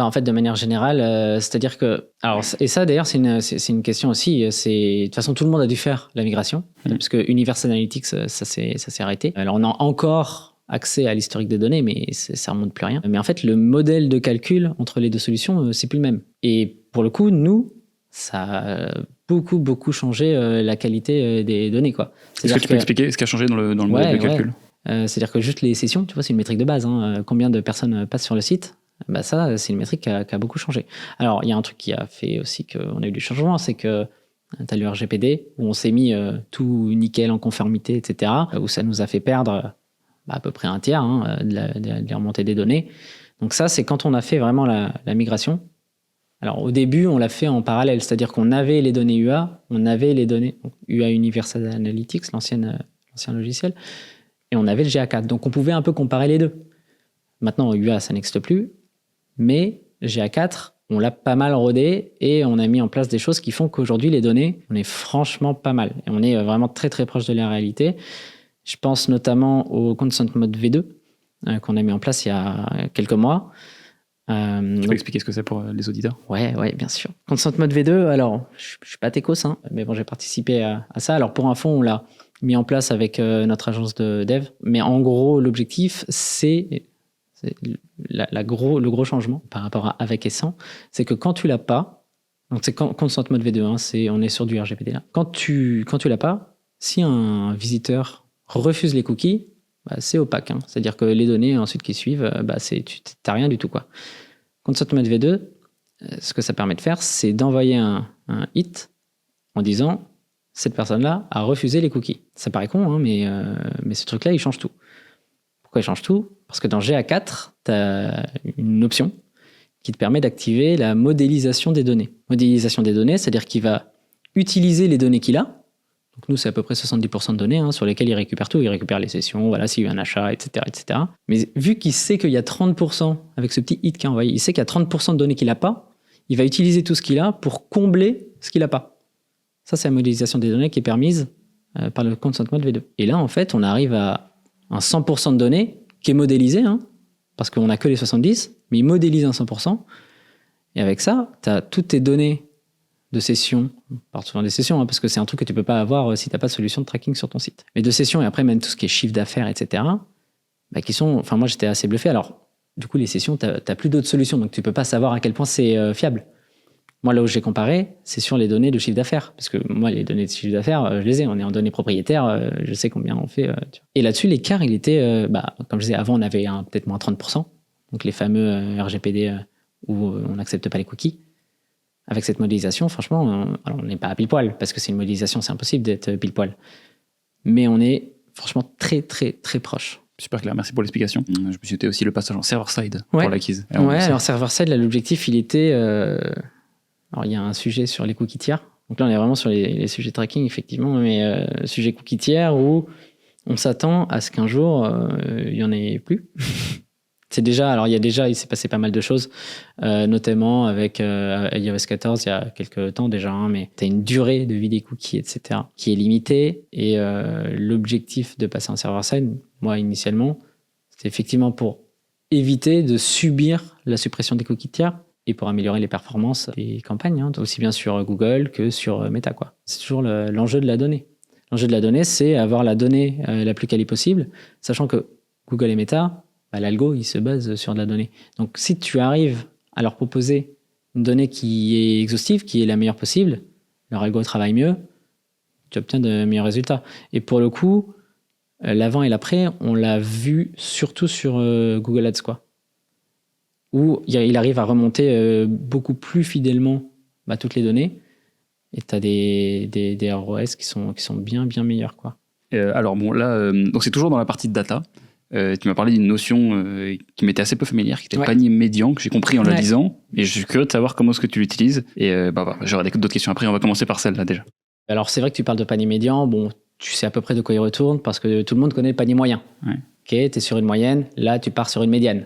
En fait, de manière générale, c'est-à-dire que... Alors, et ça, d'ailleurs, c'est une question aussi. De toute façon, tout le monde a dû faire la migration, parce que Universal Analytics, ça s'est arrêté. Alors, on a encore accès à l'historique des données, mais ça remonte plus rien. Mais en fait, le modèle de calcul entre les deux solutions, c'est plus le même. Et pour le coup, nous, ça a beaucoup changé la qualité des données, quoi. Est-ce que tu peux expliquer ce qui a changé dans le modèle de calcul ? C'est-à-dire que juste les sessions, tu vois, c'est une métrique de base. Combien de personnes passent sur le site ? Ça, c'est une métrique qui a beaucoup changé. Alors, il y a un truc qui a fait aussi qu'on a eu du changement, c'est que tu as le RGPD, où on s'est mis tout nickel en conformité, etc., où ça nous a fait perdre à peu près un tiers de la remontée des données. Donc ça, c'est quand on a fait vraiment la migration. Alors, au début, on l'a fait en parallèle, c'est-à-dire qu'on avait les données UA, on avait les données UA Universal Analytics, l'ancien logiciel, et on avait le GA4. Donc, on pouvait un peu comparer les deux. Maintenant, UA, ça n'existe plus. Mais GA4, on l'a pas mal rodé et on a mis en place des choses qui font qu'aujourd'hui, les données, on est franchement pas mal. Et on est vraiment très, très proche de la réalité. Je pense notamment au Consent Mode V2 qu'on a mis en place il y a quelques mois. Tu peux expliquer ce que c'est pour les auditeurs ? Ouais, bien sûr. Consent Mode V2, alors, je ne suis pas techos, mais bon, j'ai participé à ça. Alors, pour info, on l'a mis en place avec notre agence de dev. Mais en gros, l'objectif, c'est le gros changement par rapport à avec et sans, c'est que quand tu l'as pas, donc c'est Consent Mode V2, on est sur du RGPD là. Quand tu l'as pas, si un visiteur refuse les cookies, c'est opaque. C'est-à-dire que les données ensuite qui suivent, tu n'as rien du tout, quoi. Consent Mode V2, ce que ça permet de faire, c'est d'envoyer un hit en disant cette personne-là a refusé les cookies. Ça paraît con, hein, mais ce truc-là, il change tout. Pourquoi il change tout ? Parce que dans GA4, tu as une option qui te permet d'activer la modélisation des données. Modélisation des données, c'est-à-dire qu'il va utiliser les données qu'il a. Donc nous, c'est à peu près 70% de données sur lesquelles il récupère tout. Il récupère les sessions, voilà, s'il y a eu un achat, etc., etc. Mais vu qu'il sait qu'il y a 30%, avec ce petit hit qu'il a envoyé, il sait qu'il y a 30% de données qu'il n'a pas, il va utiliser tout ce qu'il a pour combler ce qu'il n'a pas. Ça, c'est la modélisation des données qui est permise par le Consent Mode V2. Et là, en fait, on arrive à un 100% de données qui est modélisé, parce qu'on n'a que les 70, mais il modélise un 100%. Et avec ça, tu as toutes tes données de session, on parle souvent des sessions, parce que c'est un truc que tu ne peux pas avoir si tu n'as pas de solution de tracking sur ton site. Mais de sessions, et après même tout ce qui est chiffre d'affaires, etc., qui sont... Enfin, moi, j'étais assez bluffé. Alors, du coup, les sessions, tu n'as plus d'autres solutions, donc tu ne peux pas savoir à quel point c'est fiable. Moi, là où j'ai comparé, c'est sur les données de chiffre d'affaires. Parce que moi, les données de chiffre d'affaires, je les ai. On est en données propriétaires, je sais combien on fait. Et là-dessus, l'écart, il était... comme je disais, avant, on avait peut-être moins 30%. Donc, les fameux RGPD où on n'accepte pas les cookies. Avec cette modélisation, franchement, alors on n'est pas à pile poil, parce que c'est une modélisation, c'est impossible d'être pile poil. Mais on est franchement très, très, très proche. Super clair, merci pour l'explication. Je me suis noté aussi le passage en server-side pour l'acquise. Alors server-side, là, l'objectif, il était... Alors, il y a un sujet sur les cookies tiers. Donc là, on est vraiment sur les sujets tracking, effectivement, mais sujet cookies tiers où on s'attend à ce qu'un jour, il n'y en ait plus. Il s'est passé pas mal de choses, notamment avec iOS 14 il y a quelques temps déjà, mais tu as une durée de vie des cookies, etc., qui est limitée. Et l'objectif de passer en server-side, moi, initialement, c'était effectivement pour éviter de subir la suppression des cookies tiers et pour améliorer les performances des campagnes, aussi bien sur Google que sur Meta, quoi. C'est toujours l'enjeu de la donnée. L'enjeu de la donnée, c'est avoir la donnée la plus quali possible, sachant que Google et Meta, l'algo, il se base sur de la donnée. Donc, si tu arrives à leur proposer une donnée qui est exhaustive, qui est la meilleure possible, leur algo travaille mieux, tu obtiens de meilleurs résultats. Et pour le coup, l'avant et l'après, on l'a vu surtout sur Google Ads, quoi. Où il arrive à remonter beaucoup plus fidèlement toutes les données. Et tu as des ROS qui sont bien, bien meilleurs, quoi. Alors, bon, là, donc c'est toujours dans la partie de data. Tu m'as parlé d'une notion qui m'était assez peu familière, qui était le panier médian, que j'ai compris en la lisant. Et je suis curieux de savoir comment est-ce que tu l'utilises. Et j'aurai d'autres questions après. On va commencer par celle-là déjà. Alors, c'est vrai que tu parles de panier médian. Bon, tu sais à peu près de quoi il retourne parce que tout le monde connaît le panier moyen. Ok, tu es sur une moyenne. Là, tu pars sur une médiane.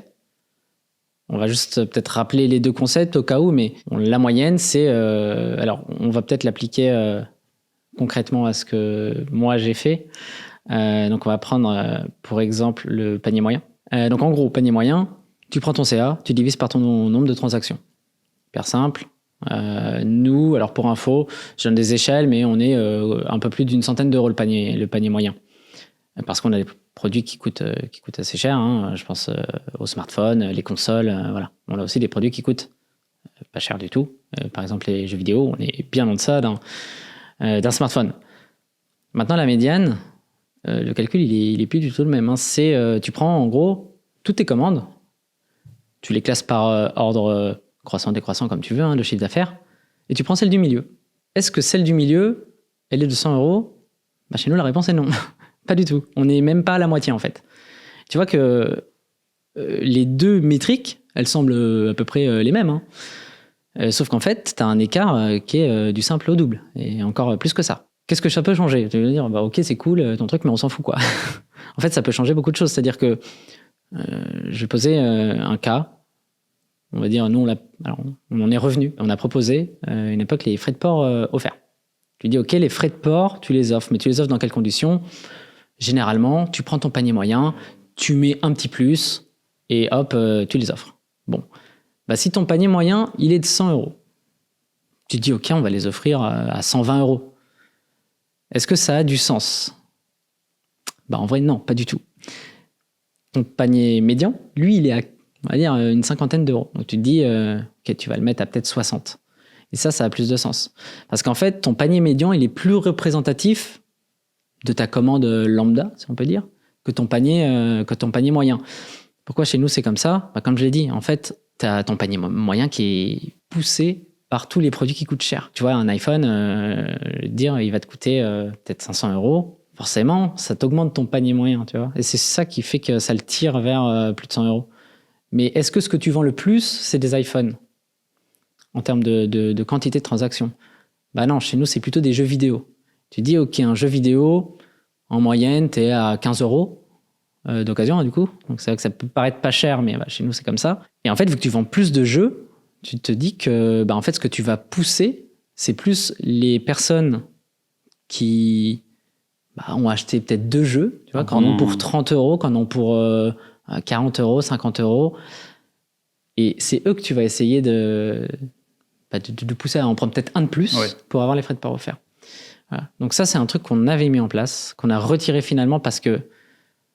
On va juste peut-être rappeler les deux concepts au cas où, mais la moyenne, c'est... alors, on va peut-être l'appliquer concrètement à ce que moi, j'ai fait. Donc, on va prendre, pour exemple, le panier moyen. Donc, en gros, panier moyen, tu prends ton CA, tu divises par ton nombre de transactions. Hyper simple. Nous, alors pour info, je donne des échelles, mais on est un peu plus d'une centaine d'euros le panier moyen. Parce qu'on a des produits qui coûtent assez cher. Je pense aux smartphones, les consoles, voilà. On a aussi des produits qui coûtent pas cher du tout. Par exemple, les jeux vidéo, on est bien en deçà d'un smartphone. Maintenant, la médiane, le calcul, il est plus du tout le même. C'est, tu prends en gros toutes tes commandes, tu les classes par ordre croissant, décroissant, comme tu veux, de chiffre d'affaires, et tu prends celle du milieu. Est-ce que celle du milieu, elle est de 100 euros ? Chez nous, la réponse est non. Pas du tout. On n'est même pas à la moitié, en fait. Tu vois que les deux métriques, elles semblent à peu près les mêmes. Sauf qu'en fait, tu as un écart qui est du simple au double, et encore plus que ça. Qu'est-ce que ça peut changer ? Tu veux dire, ok, c'est cool, ton truc, mais on s'en fout, quoi. En fait, ça peut changer beaucoup de choses. C'est-à-dire que je vais poser un cas. On va dire, nous, on en est revenu. On a proposé, à une époque, les frais de port offerts. Tu dis, ok, les frais de port, tu les offres. Mais tu les offres dans quelles conditions ? Généralement, tu prends ton panier moyen, tu mets un petit plus, et hop, tu les offres. Bon. Si ton panier moyen, il est de 100 euros, tu te dis, ok, on va les offrir à 120 euros. Est-ce que ça a du sens ? En vrai, non, pas du tout. Ton panier médian, lui, il est à, on va dire, une cinquantaine d'euros. Donc tu te dis, ok, tu vas le mettre à peut-être 60. Et ça a plus de sens. Parce qu'en fait, ton panier médian, il est plus représentatif de ta commande lambda, si on peut dire, que ton panier moyen. Pourquoi chez nous, c'est comme ça ? Comme je l'ai dit, en fait, tu as ton panier moyen qui est poussé par tous les produits qui coûtent cher. Tu vois, un iPhone, il va te coûter peut-être 500 €. Forcément, ça t'augmente ton panier moyen, tu vois. Et c'est ça qui fait que ça le tire vers plus de 100 €. Mais est-ce que ce que tu vends le plus, c'est des iPhones en termes de quantité de transactions? Bah non, chez nous, c'est plutôt des jeux vidéo. Tu dis, OK, un jeu vidéo, en moyenne, tu es à 15 € d'occasion, du coup. Donc, c'est vrai que ça peut paraître pas cher, mais chez nous, c'est comme ça. Et en fait, vu que tu vends plus de jeux, tu te dis que en fait, ce que tu vas pousser, c'est plus les personnes qui ont acheté peut-être 2 jeux, tu vois, qu'en ont pour 30 €, qu'en ont pour 40 €, 50 €. Et c'est eux que tu vas essayer de pousser à en prendre peut-être un de plus pour avoir les frais de port offerts. Voilà. Donc ça, c'est un truc qu'on avait mis en place, qu'on a retiré finalement parce que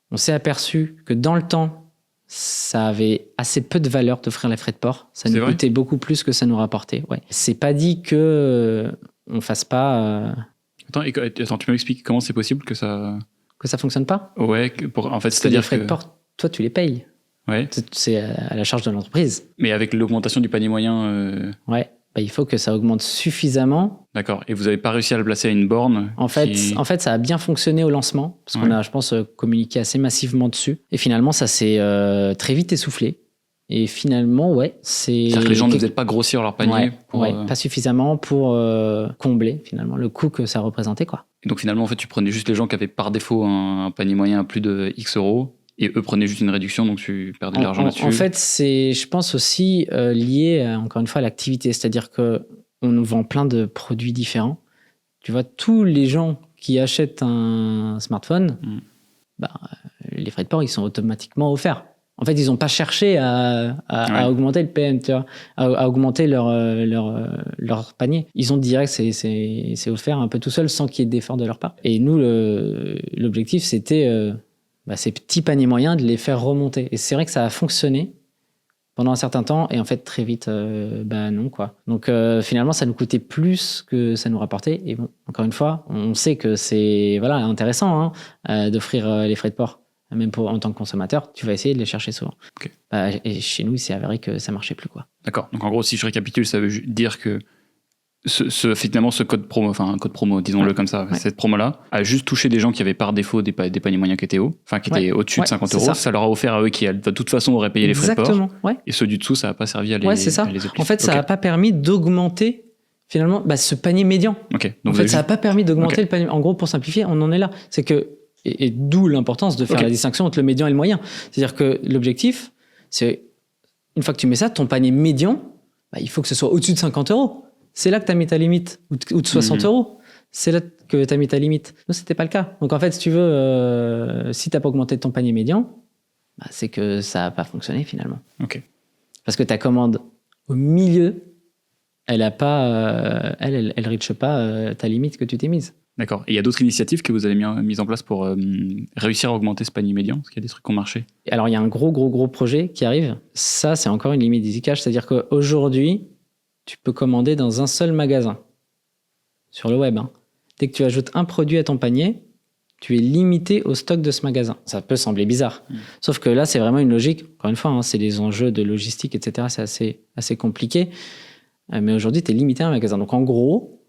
on s'est aperçu que dans le temps, ça avait assez peu de valeur d'offrir les frais de port. Ça nous coûtait beaucoup plus que ça nous rapportait. Ouais. C'est pas dit que on fasse pas. Attends, tu m'expliques comment c'est possible que ça fonctionne pas? Ouais, en fait, c'est-à-dire les frais de port, toi, tu les payes. Ouais. C'est à la charge de l'entreprise. Mais avec l'augmentation du panier moyen. Ouais. Il faut que ça augmente suffisamment. D'accord. Et vous n'avez pas réussi à le placer à une borne? En fait, ça a bien fonctionné au lancement, parce qu'on a, je pense, communiqué assez massivement dessus. Et finalement, ça s'est très vite essoufflé. Et finalement, c'est-à-dire que les gens ne faisaient pas grossir leur panier pas suffisamment pour combler, finalement, le coût que ça représentait, quoi. Et donc, finalement, en fait, tu prenais juste les gens qui avaient par défaut un panier moyen à plus de X €. Et eux prenaient juste une réduction, donc tu perdais de l'argent là-dessus. En fait, c'est, je pense, aussi lié, encore une fois, à l'activité. C'est-à-dire qu'on vend plein de produits différents. Tu vois, tous les gens qui achètent un smartphone, les frais de port, ils sont automatiquement offerts. En fait, ils n'ont pas cherché à augmenter le PM, tu vois, à augmenter leur panier. Ils ont direct, c'est offert un peu tout seul sans qu'il y ait d'effort de leur part. Et nous, l'objectif, c'était... ces petits paniers moyens, de les faire remonter. Et c'est vrai que ça a fonctionné pendant un certain temps, et en fait, très vite, non, quoi. Donc, finalement, ça nous coûtait plus que ça nous rapportait. Et bon, encore une fois, on sait que c'est intéressant d'offrir les frais de port. Même en tant que consommateur, tu vas essayer de les chercher souvent. Okay. Et chez nous, il s'est avéré que ça marchait plus, quoi. D'accord. Donc, en gros, si je récapitule, ça veut dire que finalement, ce code promo, enfin un code promo, disons-le comme ça, cette promo-là, a juste touché des gens qui avaient par défaut des paniers moyens qui étaient hauts, enfin qui étaient au-dessus de 50 €. Ça leur a offert à eux qui, de toute façon, auraient payé les frais de port. Exactement. Et ceux du dessous, ça n'a pas servi à les c'est ça. À les en fait, ça n'a pas permis d'augmenter finalement ce panier médian. Donc en fait, ça n'a pas permis d'augmenter le panier. En gros, pour simplifier, on en est là. C'est que, et d'où l'importance de faire la distinction entre le médian et le moyen. C'est-à-dire que l'objectif, c'est une fois que tu mets ça, ton panier médian, il faut que ce soit au-dessus de 50 €. C'est là que tu as mis ta limite, ou de 60 €. C'est là que tu as mis ta limite. Nous, ce n'était pas le cas. Donc, en fait, si tu veux, si tu n'as pas augmenté ton panier médian, c'est que ça n'a pas fonctionné finalement. Okay. Parce que ta commande au milieu, elle ne reach pas ta limite que tu t'es mise. D'accord. Et il y a d'autres initiatives que vous avez mises en place pour réussir à augmenter ce panier médian? Parce qu'il y a des trucs qui ont marché. Alors, il y a un gros projet qui arrive. Ça, c'est encore une limite d'EasyCash. C'est-à-dire qu'aujourd'hui, tu peux commander dans un seul magasin sur le web. Dès que tu ajoutes un produit à ton panier, tu es limité au stock de ce magasin. Ça peut sembler bizarre. Sauf que là, c'est vraiment une logique. Encore une fois, c'est des enjeux de logistique, etc. C'est assez compliqué. Mais aujourd'hui, tu es limité à un magasin. Donc, en gros,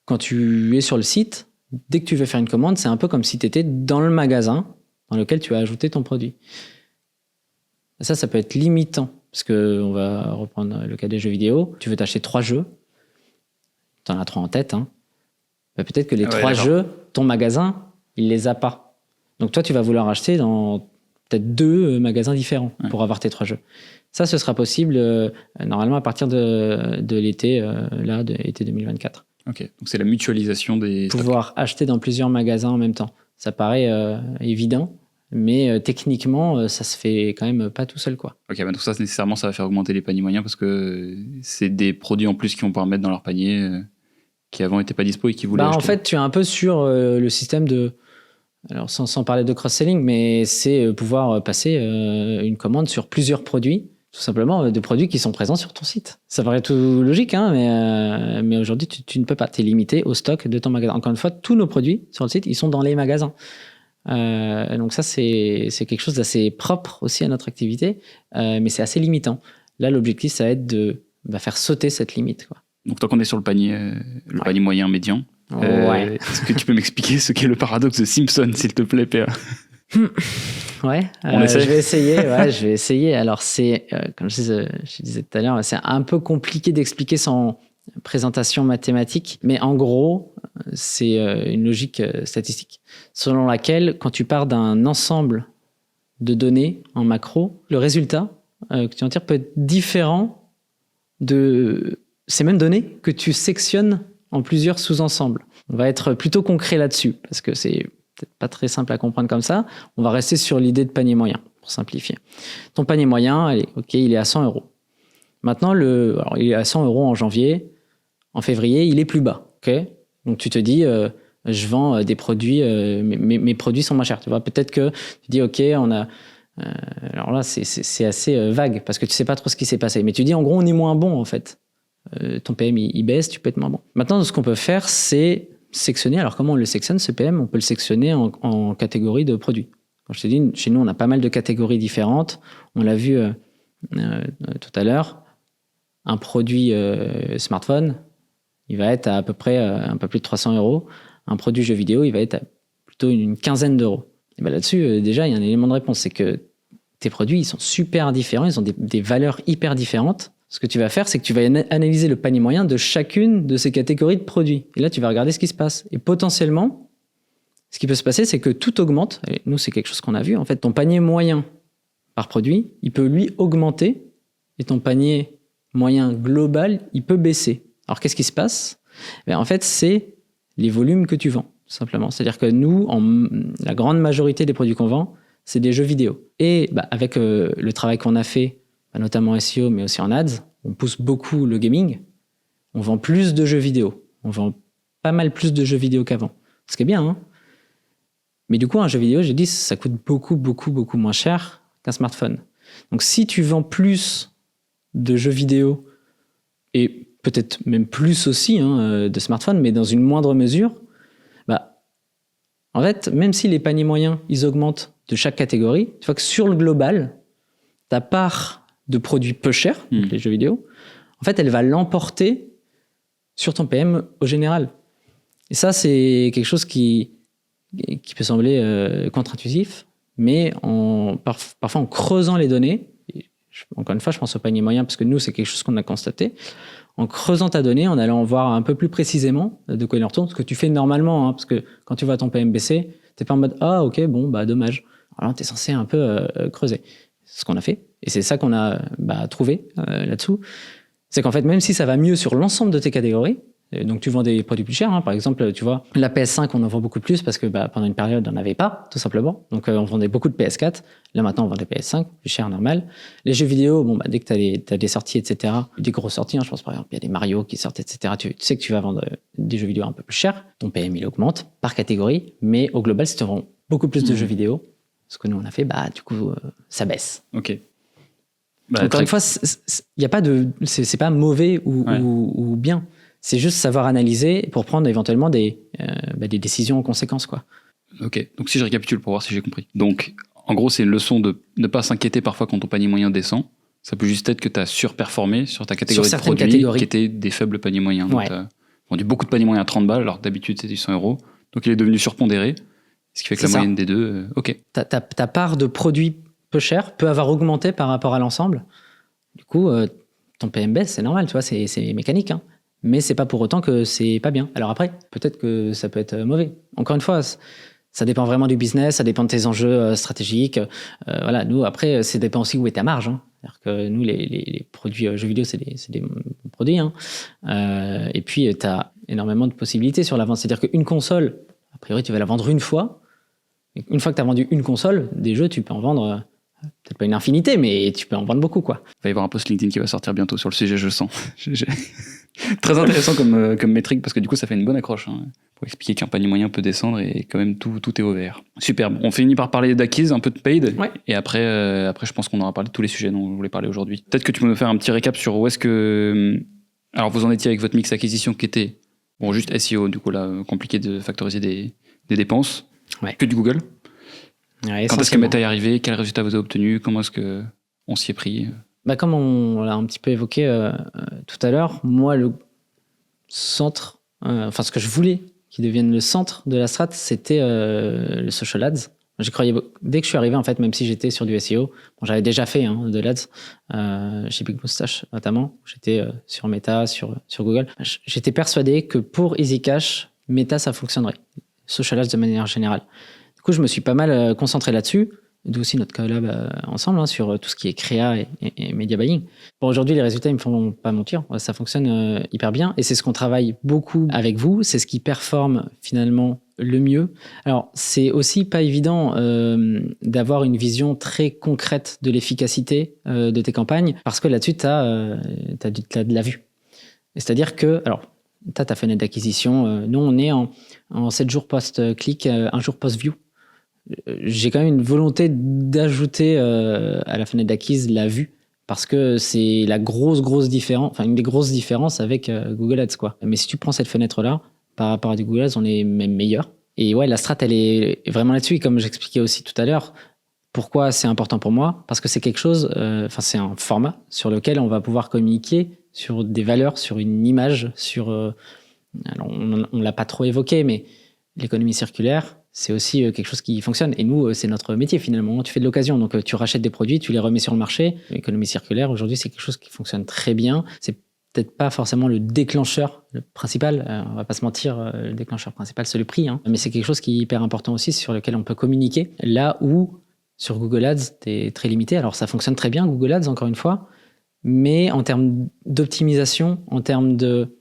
quand tu es sur le site, dès que tu veux faire une commande, c'est un peu comme si tu étais dans le magasin dans lequel tu as ajouté ton produit. Ça peut être limitant. Parce qu'on va reprendre le cas des jeux vidéo. Tu veux t'acheter 3 jeux. Tu en as 3 en tête. Peut-être que les 3 jeux, ton magasin, il les a pas. Donc toi, tu vas vouloir acheter dans peut-être 2 magasins différents pour avoir tes 3 jeux. Ça, ce sera possible normalement à partir de l'été, de l'été 2024. Ok, donc c'est la mutualisation des stocks. Pouvoir acheter dans plusieurs magasins en même temps. Ça paraît évident. Mais techniquement, ça se fait quand même pas tout seul, quoi. Ok, donc ça, nécessairement, ça va faire augmenter les paniers moyens parce que c'est des produits en plus qu'ils vont pouvoir mettre dans leur panier qui avant n'étaient pas dispo et qui voulaient acheter. En fait, tu es un peu sur le système de... Alors, sans parler de cross-selling, mais c'est pouvoir passer une commande sur plusieurs produits, tout simplement de produits qui sont présents sur ton site. Ça paraît tout logique, mais aujourd'hui, tu ne peux pas. Tu es limité au stock de ton magasin. Encore une fois, tous nos produits sur le site, ils sont dans les magasins. Donc ça, c'est quelque chose d'assez propre aussi à notre activité, mais c'est assez limitant. Là, l'objectif, ça va être va faire sauter cette limite, quoi. Donc, tant qu'on est sur le panier moyen, médian, Ouais. est-ce que tu peux m'expliquer ce qu'est le paradoxe de Simpson, s'il te plaît, PA? Ouais, On essaie. je vais essayer. Ouais, je vais essayer. Alors, c'est, comme je disais tout à l'heure, c'est un peu compliqué d'expliquer sans présentation mathématique, mais en gros, c'est une logique statistique selon laquelle, quand tu pars d'un ensemble de données en macro, le résultat que tu en tires peut être différent de ces mêmes données que tu sectionnes en plusieurs sous-ensembles. On va être plutôt concret là-dessus, parce que c'est peut-être pas très simple à comprendre comme ça. On va rester sur l'idée de panier moyen, pour simplifier. Ton panier moyen, allez, ok, il est à 100 euros. Maintenant, alors, il est à 100 euros en janvier. En février, il est plus bas. Okay, donc, tu te dis, je vends des produits, mes produits sont moins chers. Tu vois, peut-être que tu dis, ok, on a... alors là, c'est assez vague, parce que tu sais pas trop ce qui s'est passé. Mais tu dis, en gros, on est moins bon, en fait. Ton PM, il baisse, tu peux être moins bon. Maintenant, ce qu'on peut faire, c'est sectionner. Alors, comment on le sectionne, ce PM? On peut le sectionner en catégories de produits. Comme je t'ai dit, chez nous, on a pas mal de catégories différentes. On l'a vu tout à l'heure. Un produit smartphone, il va être à peu près un peu plus de 300 euros. Un produit jeu vidéo, il va être à plutôt une quinzaine d'euros. Et ben là-dessus, déjà, il y a un élément de réponse. C'est que tes produits, ils sont super différents. Ils ont des valeurs hyper différentes. Ce que tu vas faire, c'est que tu vas analyser le panier moyen de chacune de ces catégories de produits. Et là, tu vas regarder ce qui se passe. Et potentiellement, ce qui peut se passer, c'est que tout augmente. Et nous, c'est quelque chose qu'on a vu. En fait, ton panier moyen par produit, il peut lui augmenter. Et ton panier moyen global, il peut baisser. Alors, qu'est-ce qui se passe? En fait, c'est les volumes que tu vends, tout simplement. C'est-à-dire que nous, la grande majorité des produits qu'on vend, c'est des jeux vidéo. Et avec le travail qu'on a fait, notamment SEO, mais aussi en ads, on pousse beaucoup le gaming. On vend plus de jeux vidéo. On vend pas mal plus de jeux vidéo qu'avant. Ce qui est bien, hein. Mais du coup, un jeu vidéo, j'ai dit, ça coûte beaucoup, beaucoup, beaucoup moins cher qu'un smartphone. Donc, si tu vends plus de jeux vidéo, et peut-être même plus aussi de smartphones, mais dans une moindre mesure, en fait, même si les paniers moyens, ils augmentent de chaque catégorie, tu vois que sur le global, ta part de produits peu chers, les jeux vidéo, en fait, elle va l'emporter sur ton PM au général. Et ça, c'est quelque chose qui peut sembler contre-intuitif, mais parfois en creusant les données, et encore une fois, je pense au panier moyen, parce que nous, c'est quelque chose qu'on a constaté, en creusant ta donnée, en allant voir un peu plus précisément de quoi il en retourne, ce que tu fais normalement, parce que quand tu vois ton PM baisser, t'es pas en mode « Ah, ok, bon, dommage ». Alors, t'es censé un peu creuser. C'est ce qu'on a fait. Et c'est ça qu'on a trouvé là-dessous. C'est qu'en fait, même si ça va mieux sur l'ensemble de tes catégories, donc tu vends des produits plus chers, par exemple, tu vois, la PS5, on en vend beaucoup plus parce que pendant une période, on n'en avait pas, tout simplement. Donc on vendait beaucoup de PS4. Là, maintenant, on vend des PS5, plus cher, normal. Les jeux vidéo, dès que tu as des sorties, etc., des grosses sorties, je pense par exemple, il y a des Mario qui sortent, etc., tu sais que tu vas vendre des jeux vidéo un peu plus chers. Ton PM, il augmente par catégorie, mais au global, si tu vends beaucoup plus de jeux vidéo, ce que nous, on a fait, du coup, ça baisse. Ok. Encore une fois, il y a pas c'est pas mauvais ou bien. C'est juste savoir analyser pour prendre éventuellement des décisions en conséquence, quoi. Ok, donc si je récapitule pour voir si j'ai compris. Donc, en gros, c'est une leçon de ne pas s'inquiéter parfois quand ton panier moyen descend. Ça peut juste être que tu as surperformé sur ta catégorie de produits qui étaient des faibles paniers moyens. Donc, tu as vendu beaucoup de paniers moyens à 30 balles, alors d'habitude, c'est du 100 euros. Donc, il est devenu surpondéré, ce qui fait que la moyenne des deux... ok. Ta part de produits peu chers peut avoir augmenté par rapport à l'ensemble. Du coup, ton PM baisse, c'est normal, tu vois, c'est mécanique, hein. Mais c'est pas pour autant que c'est pas bien. Alors après, peut-être que ça peut être mauvais. Encore une fois, ça dépend vraiment du business, ça dépend de tes enjeux stratégiques. Voilà, nous, après, ça dépend aussi où est ta marge, hein. C'est-à-dire que nous, les produits jeux vidéo, c'est des produits, hein. Et puis, tu as énormément de possibilités sur la vente. C'est-à-dire qu'une console, a priori, tu vas la vendre une fois. Une fois que tu as vendu une console, des jeux, tu peux en vendre... peut-être pas une infinité, mais tu peux en vendre beaucoup, quoi. Il va y avoir un post LinkedIn qui va sortir bientôt sur le sujet, je le sens. Très intéressant comme métrique, parce que du coup, ça fait une bonne accroche, hein, pour expliquer qu'un panier moyen peut descendre et quand même tout est au vert. Superbe. On finit par parler d'acquise, un peu de paid, et après, je pense qu'on aura parlé de tous les sujets dont on voulait parler aujourd'hui. Peut-être que tu peux nous faire un petit récap sur où est-ce que... Alors, vous en étiez avec votre mix acquisition qui était, juste SEO, du coup, là, compliqué de factoriser des dépenses, que du Google. Ouais, quand est-ce que Meta est arrivé? Quels résultats vous avez obtenus? Comment est-ce qu'on s'y est pris? Comme on l'a un petit peu évoqué tout à l'heure, moi, le centre, ce que je voulais qui devienne le centre de la strat, c'était le social ads. J'y croyais dès que je suis arrivé, en fait, même si j'étais sur du SEO. J'avais déjà fait de l'ads chez Big Moustache notamment. J'étais sur Meta, sur Google. J'étais persuadé que pour EasyCash, Meta, ça fonctionnerait. Social ads de manière générale. Du coup, je me suis pas mal concentré là-dessus. D'où aussi notre collab ensemble sur tout ce qui est créa et media buying. Bon, aujourd'hui, les résultats, ils me font pas mentir. Ça fonctionne hyper bien. Et c'est ce qu'on travaille beaucoup avec vous. C'est ce qui performe finalement le mieux. Alors, c'est aussi pas évident d'avoir une vision très concrète de l'efficacité de tes campagnes parce que là-dessus, tu as de la vue. C'est-à-dire que, alors, tu as ta fenêtre d'acquisition. Nous, on est en 7 jours post-click, 1 jour post-view. J'ai quand même une volonté d'ajouter à la fenêtre d'acquise la vue parce que c'est la grosse différence, enfin une des grosses différences avec Google Ads quoi. Mais si tu prends cette fenêtre là par rapport à du Google Ads, on est même meilleur. Et ouais, la strat elle est vraiment là-dessus. Et comme j'expliquais aussi tout à l'heure, pourquoi c'est important pour moi? Parce que c'est quelque chose, c'est un format sur lequel on va pouvoir communiquer sur des valeurs, sur une image, sur. Alors on l'a pas trop évoqué, mais l'économie circulaire. C'est aussi quelque chose qui fonctionne. Et nous, c'est notre métier finalement. Tu fais de l'occasion. Donc, tu rachètes des produits, tu les remets sur le marché. L'économie circulaire, aujourd'hui, c'est quelque chose qui fonctionne très bien. C'est peut-être pas forcément le déclencheur le principal. On va pas se mentir, le déclencheur principal, c'est le prix. Mais c'est quelque chose qui est hyper important aussi, sur lequel on peut communiquer. Là où, sur Google Ads, t'es très limité. Alors, ça fonctionne très bien, Google Ads, encore une fois. Mais en termes d'optimisation, en termes de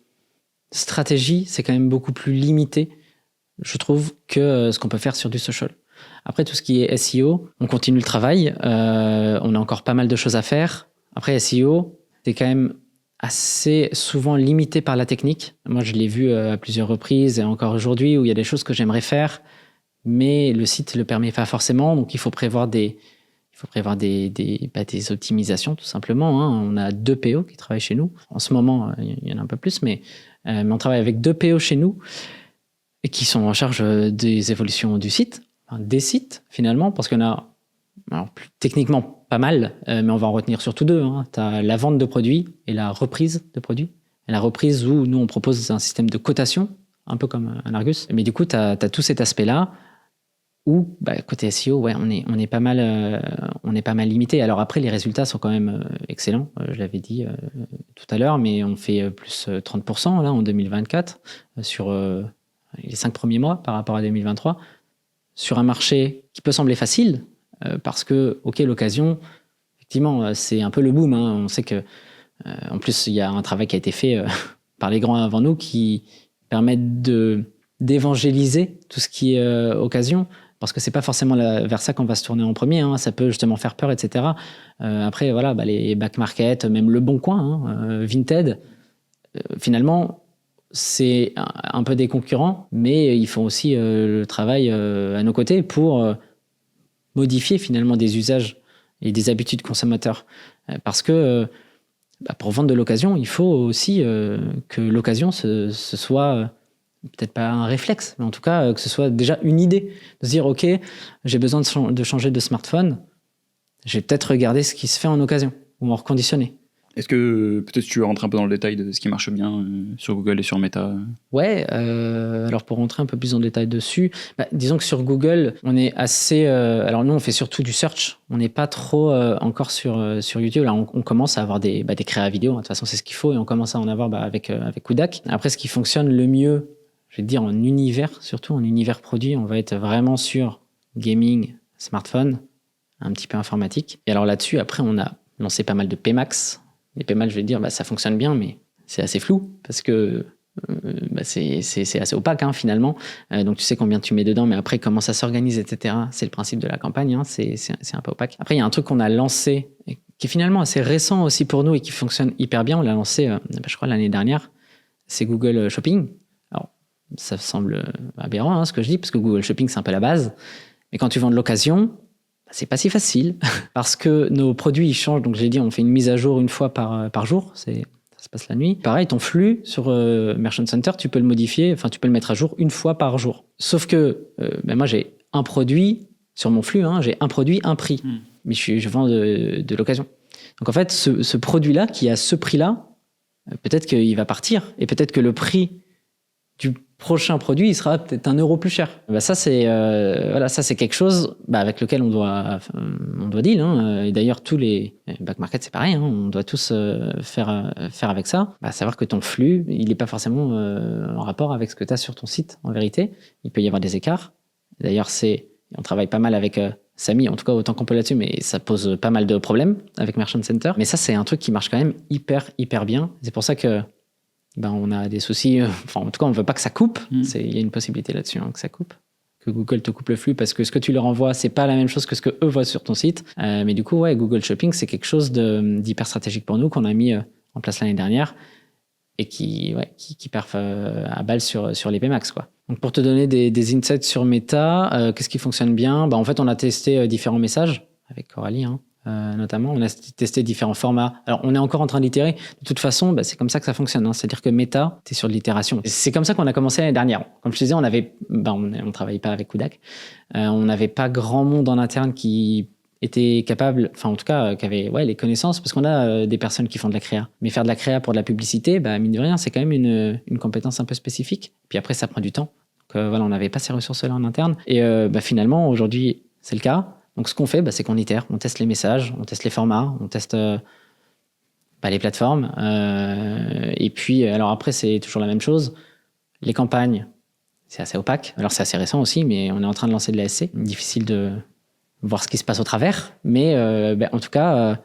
stratégie, c'est quand même beaucoup plus limité. Je trouve que ce qu'on peut faire sur du social. Après, tout ce qui est SEO, on continue le travail. On a encore pas mal de choses à faire. Après, SEO, c'est quand même assez souvent limité par la technique. Moi, je l'ai vu à plusieurs reprises et encore aujourd'hui où il y a des choses que j'aimerais faire, mais le site ne le permet pas forcément. Donc, il faut prévoir des optimisations, tout simplement. On a 2 PO qui travaillent chez nous. En ce moment, il y en a un peu plus, mais on travaille avec 2 PO chez nous et qui sont en charge des évolutions du site, des sites finalement, parce qu'on a techniquement pas mal, mais on va en retenir surtout 2. Tu as la vente de produits et la reprise de produits. Et la reprise où nous, on propose un système de cotation, un peu comme un Argus. Mais du coup, tu as tout cet aspect-là où, côté SEO, ouais, on est pas mal limité. Alors après, les résultats sont quand même excellents. Je l'avais dit tout à l'heure, mais on fait plus 30% là, en 2024 sur les 5 premiers mois par rapport à 2023, sur un marché qui peut sembler facile, parce que, ok, l'occasion, effectivement, c'est un peu le boom. On sait que, en plus, il y a un travail qui a été fait par les grands avant nous qui permettent d'évangéliser tout ce qui est occasion, parce que c'est pas forcément vers ça qu'on va se tourner en premier. Ça peut justement faire peur, etc. Après, voilà, les back market, même Le Bon Coin, Vinted, finalement, c'est un peu des concurrents, mais ils font aussi le travail à nos côtés pour modifier finalement des usages et des habitudes consommateurs. Parce que pour vendre de l'occasion, il faut aussi que l'occasion ce soit peut-être pas un réflexe, mais en tout cas que ce soit déjà une idée. De se dire, ok, j'ai besoin de changer de smartphone, je vais peut-être regarder ce qui se fait en occasion ou en reconditionné. Est-ce que peut-être tu veux rentrer un peu dans le détail de ce qui marche bien sur Google et sur Meta? Ouais, alors pour rentrer un peu plus en détail dessus, disons que sur Google, on est assez... alors nous, on fait surtout du search. On n'est pas trop encore sur YouTube. Là, on commence à avoir des créas vidéo. De toute façon, c'est ce qu'il faut et on commence à en avoir avec Kudak. Après, ce qui fonctionne le mieux, je vais te dire en univers, surtout en univers produit, on va être vraiment sur gaming, smartphone, un petit peu informatique. Et alors là-dessus, après, on a lancé pas mal de PMax. Les PMax, je vais te dire, ça fonctionne bien, mais c'est assez flou parce que c'est assez opaque finalement. Donc tu sais combien tu mets dedans, mais après comment ça s'organise, etc. C'est le principe de la campagne, c'est un peu opaque. Après, il y a un truc qu'on a lancé qui est finalement assez récent aussi pour nous et qui fonctionne hyper bien. On l'a lancé, je crois, l'année dernière. C'est Google Shopping. Alors, ça semble aberrant ce que je dis, parce que Google Shopping, c'est un peu la base. Mais quand tu vends de l'occasion, c'est pas si facile parce que nos produits ils changent. Donc j'ai dit, on fait une mise à jour une fois par jour. Ça se passe la nuit. Pareil, ton flux sur Merchant Center, tu peux le modifier. Enfin, tu peux le mettre à jour une fois par jour. Sauf que moi, j'ai un produit sur mon flux. J'ai un produit, un prix. Mais je vends de l'occasion. Donc en fait, ce produit-là qui a ce prix-là, peut-être qu'il va partir et peut-être que le prix du prochain produit, il sera peut-être 1 euro plus cher. Ça c'est quelque chose avec lequel on doit deal. Et d'ailleurs, tous les back market, c'est pareil. On doit tous faire avec ça. Savoir que ton flux, il n'est pas forcément en rapport avec ce que tu as sur ton site. En vérité, il peut y avoir des écarts. D'ailleurs, on travaille pas mal avec Samy, en tout cas autant qu'on peut là-dessus, mais ça pose pas mal de problèmes avec Merchant Center. Mais ça, c'est un truc qui marche quand même hyper bien. C'est pour ça que on a des soucis. En tout cas, on veut pas que ça coupe. Il y a une possibilité là-dessus, que ça coupe. Que Google te coupe le flux parce que ce que tu leur envoies, c'est pas la même chose que ce que eux voient sur ton site. Mais du coup, Google Shopping, c'est quelque chose d'hyper stratégique pour nous qu'on a mis en place l'année dernière et qui perf à balle sur les PMax, quoi. Donc pour te donner des insights sur Meta, qu'est-ce qui fonctionne bien ? En fait, on a testé différents messages avec Coralie, notamment. On a testé différents formats. Alors, on est encore en train d'itérer. De toute façon, c'est comme ça que ça fonctionne. C'est-à-dire que Meta, tu es sur de l'itération. Et c'est comme ça qu'on a commencé l'année dernière. Comme je te disais, on ne travaille pas avec Kudak. On n'avait pas grand monde en interne qui était capable, en tout cas, qui avait les connaissances, parce qu'on a des personnes qui font de la créa. Mais faire de la créa pour de la publicité, mine de rien, c'est quand même une compétence un peu spécifique. Puis après, ça prend du temps. Donc on n'avait pas ces ressources-là en interne. Et finalement, aujourd'hui, c'est le cas. Donc, ce qu'on fait, c'est qu'on itère. On teste les messages, on teste les formats, on teste les plateformes. Et puis, alors après, c'est toujours la même chose. Les campagnes, c'est assez opaque. Alors, c'est assez récent aussi, mais on est en train de lancer de l'ASC. Difficile de voir ce qui se passe au travers. Mais en tout cas,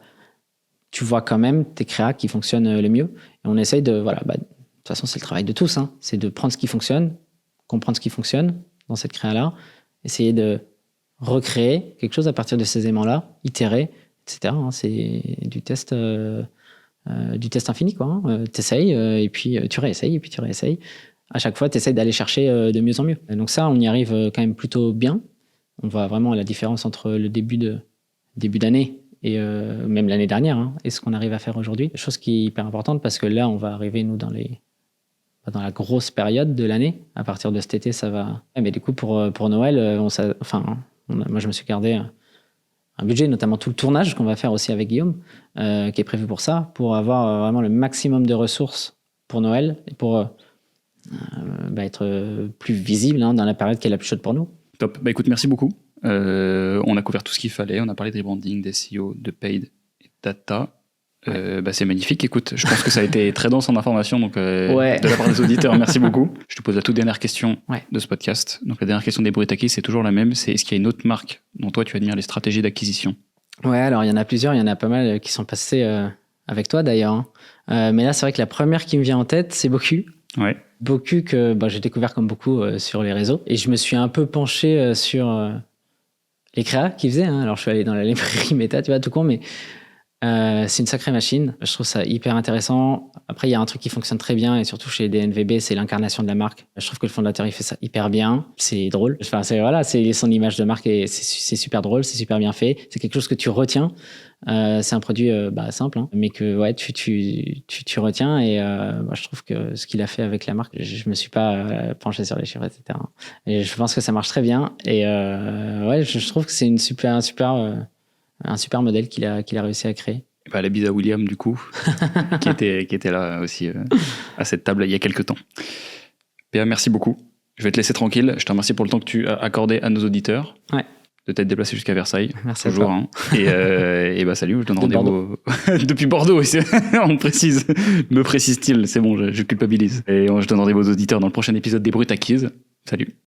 tu vois quand même tes créas qui fonctionnent le mieux. Et on essaye de... de toute façon, c'est le travail de tous. C'est de prendre ce qui fonctionne, comprendre ce qui fonctionne dans cette créa-là, essayer de recréer quelque chose à partir de ces éléments-là, itérer, etc. C'est du test infini, quoi. T'essayes, et puis tu réessayes, et puis tu réessayes. À chaque fois, t'essayes d'aller chercher de mieux en mieux. Et donc ça, on y arrive quand même plutôt bien. On voit vraiment la différence entre le début d'année et même l'année dernière, et ce qu'on arrive à faire aujourd'hui. Chose qui est hyper importante parce que là, on va arriver, nous, dans la grosse période de l'année. À partir de cet été, ça va... Mais du coup, pour Noël, moi, je me suis gardé un budget, notamment tout le tournage qu'on va faire aussi avec Guillaume, qui est prévu pour ça, pour avoir vraiment le maximum de ressources pour Noël et pour être plus visible dans la période qui est la plus chaude pour nous. Top. Écoute, merci beaucoup. On a couvert tout ce qu'il fallait. On a parlé de rebranding, d'SEO, de paid et de data. C'est magnifique. Écoute, je pense que ça a été très dense en informations, donc de la part des auditeurs, merci beaucoup. Je te pose la toute dernière question de ce podcast. Donc la dernière question des Brutakis, c'est toujours la même. C'est est-ce qu'il y a une autre marque dont toi tu admires les stratégies d'acquisition ? Alors il y en a plusieurs. Il y en a pas mal qui sont passés avec toi d'ailleurs. Mais là, c'est vrai que la première qui me vient en tête, c'est Boku. Ouais. Boku que j'ai découvert comme beaucoup sur les réseaux. Et je me suis un peu penché sur les créas qu'ils faisaient. Alors je suis allé dans la librairie Meta, tu vois, tout con, mais c'est une sacrée machine. Je trouve ça hyper intéressant. Après, il y a un truc qui fonctionne très bien, et surtout chez DNVB, c'est l'incarnation de la marque. Je trouve que le fondateur, il fait ça hyper bien. C'est drôle. C'est son image de marque et c'est super drôle, c'est super bien fait. C'est quelque chose que tu retiens. C'est un produit simple, mais que tu retiens. Et je trouve que ce qu'il a fait avec la marque, je me suis pas penché sur les chiffres, etc. Et je pense que ça marche très bien. Et je trouve que c'est un super modèle qu'il a réussi à créer. La bise à William, du coup, qui était là aussi à cette table il y a quelques temps. PA, merci beaucoup. Je vais te laisser tranquille. Je te remercie pour le temps que tu as accordé à nos auditeurs. Ouais. De t'être déplacé jusqu'à Versailles. Merci toujours, à toi. Et salut, je te donne rendez-vous. Depuis Bordeaux, oui, on précise. Me précise-t-il, c'est bon, je culpabilise. Et je donne rendez-vous aux auditeurs dans le prochain épisode des Brutakis. Salut.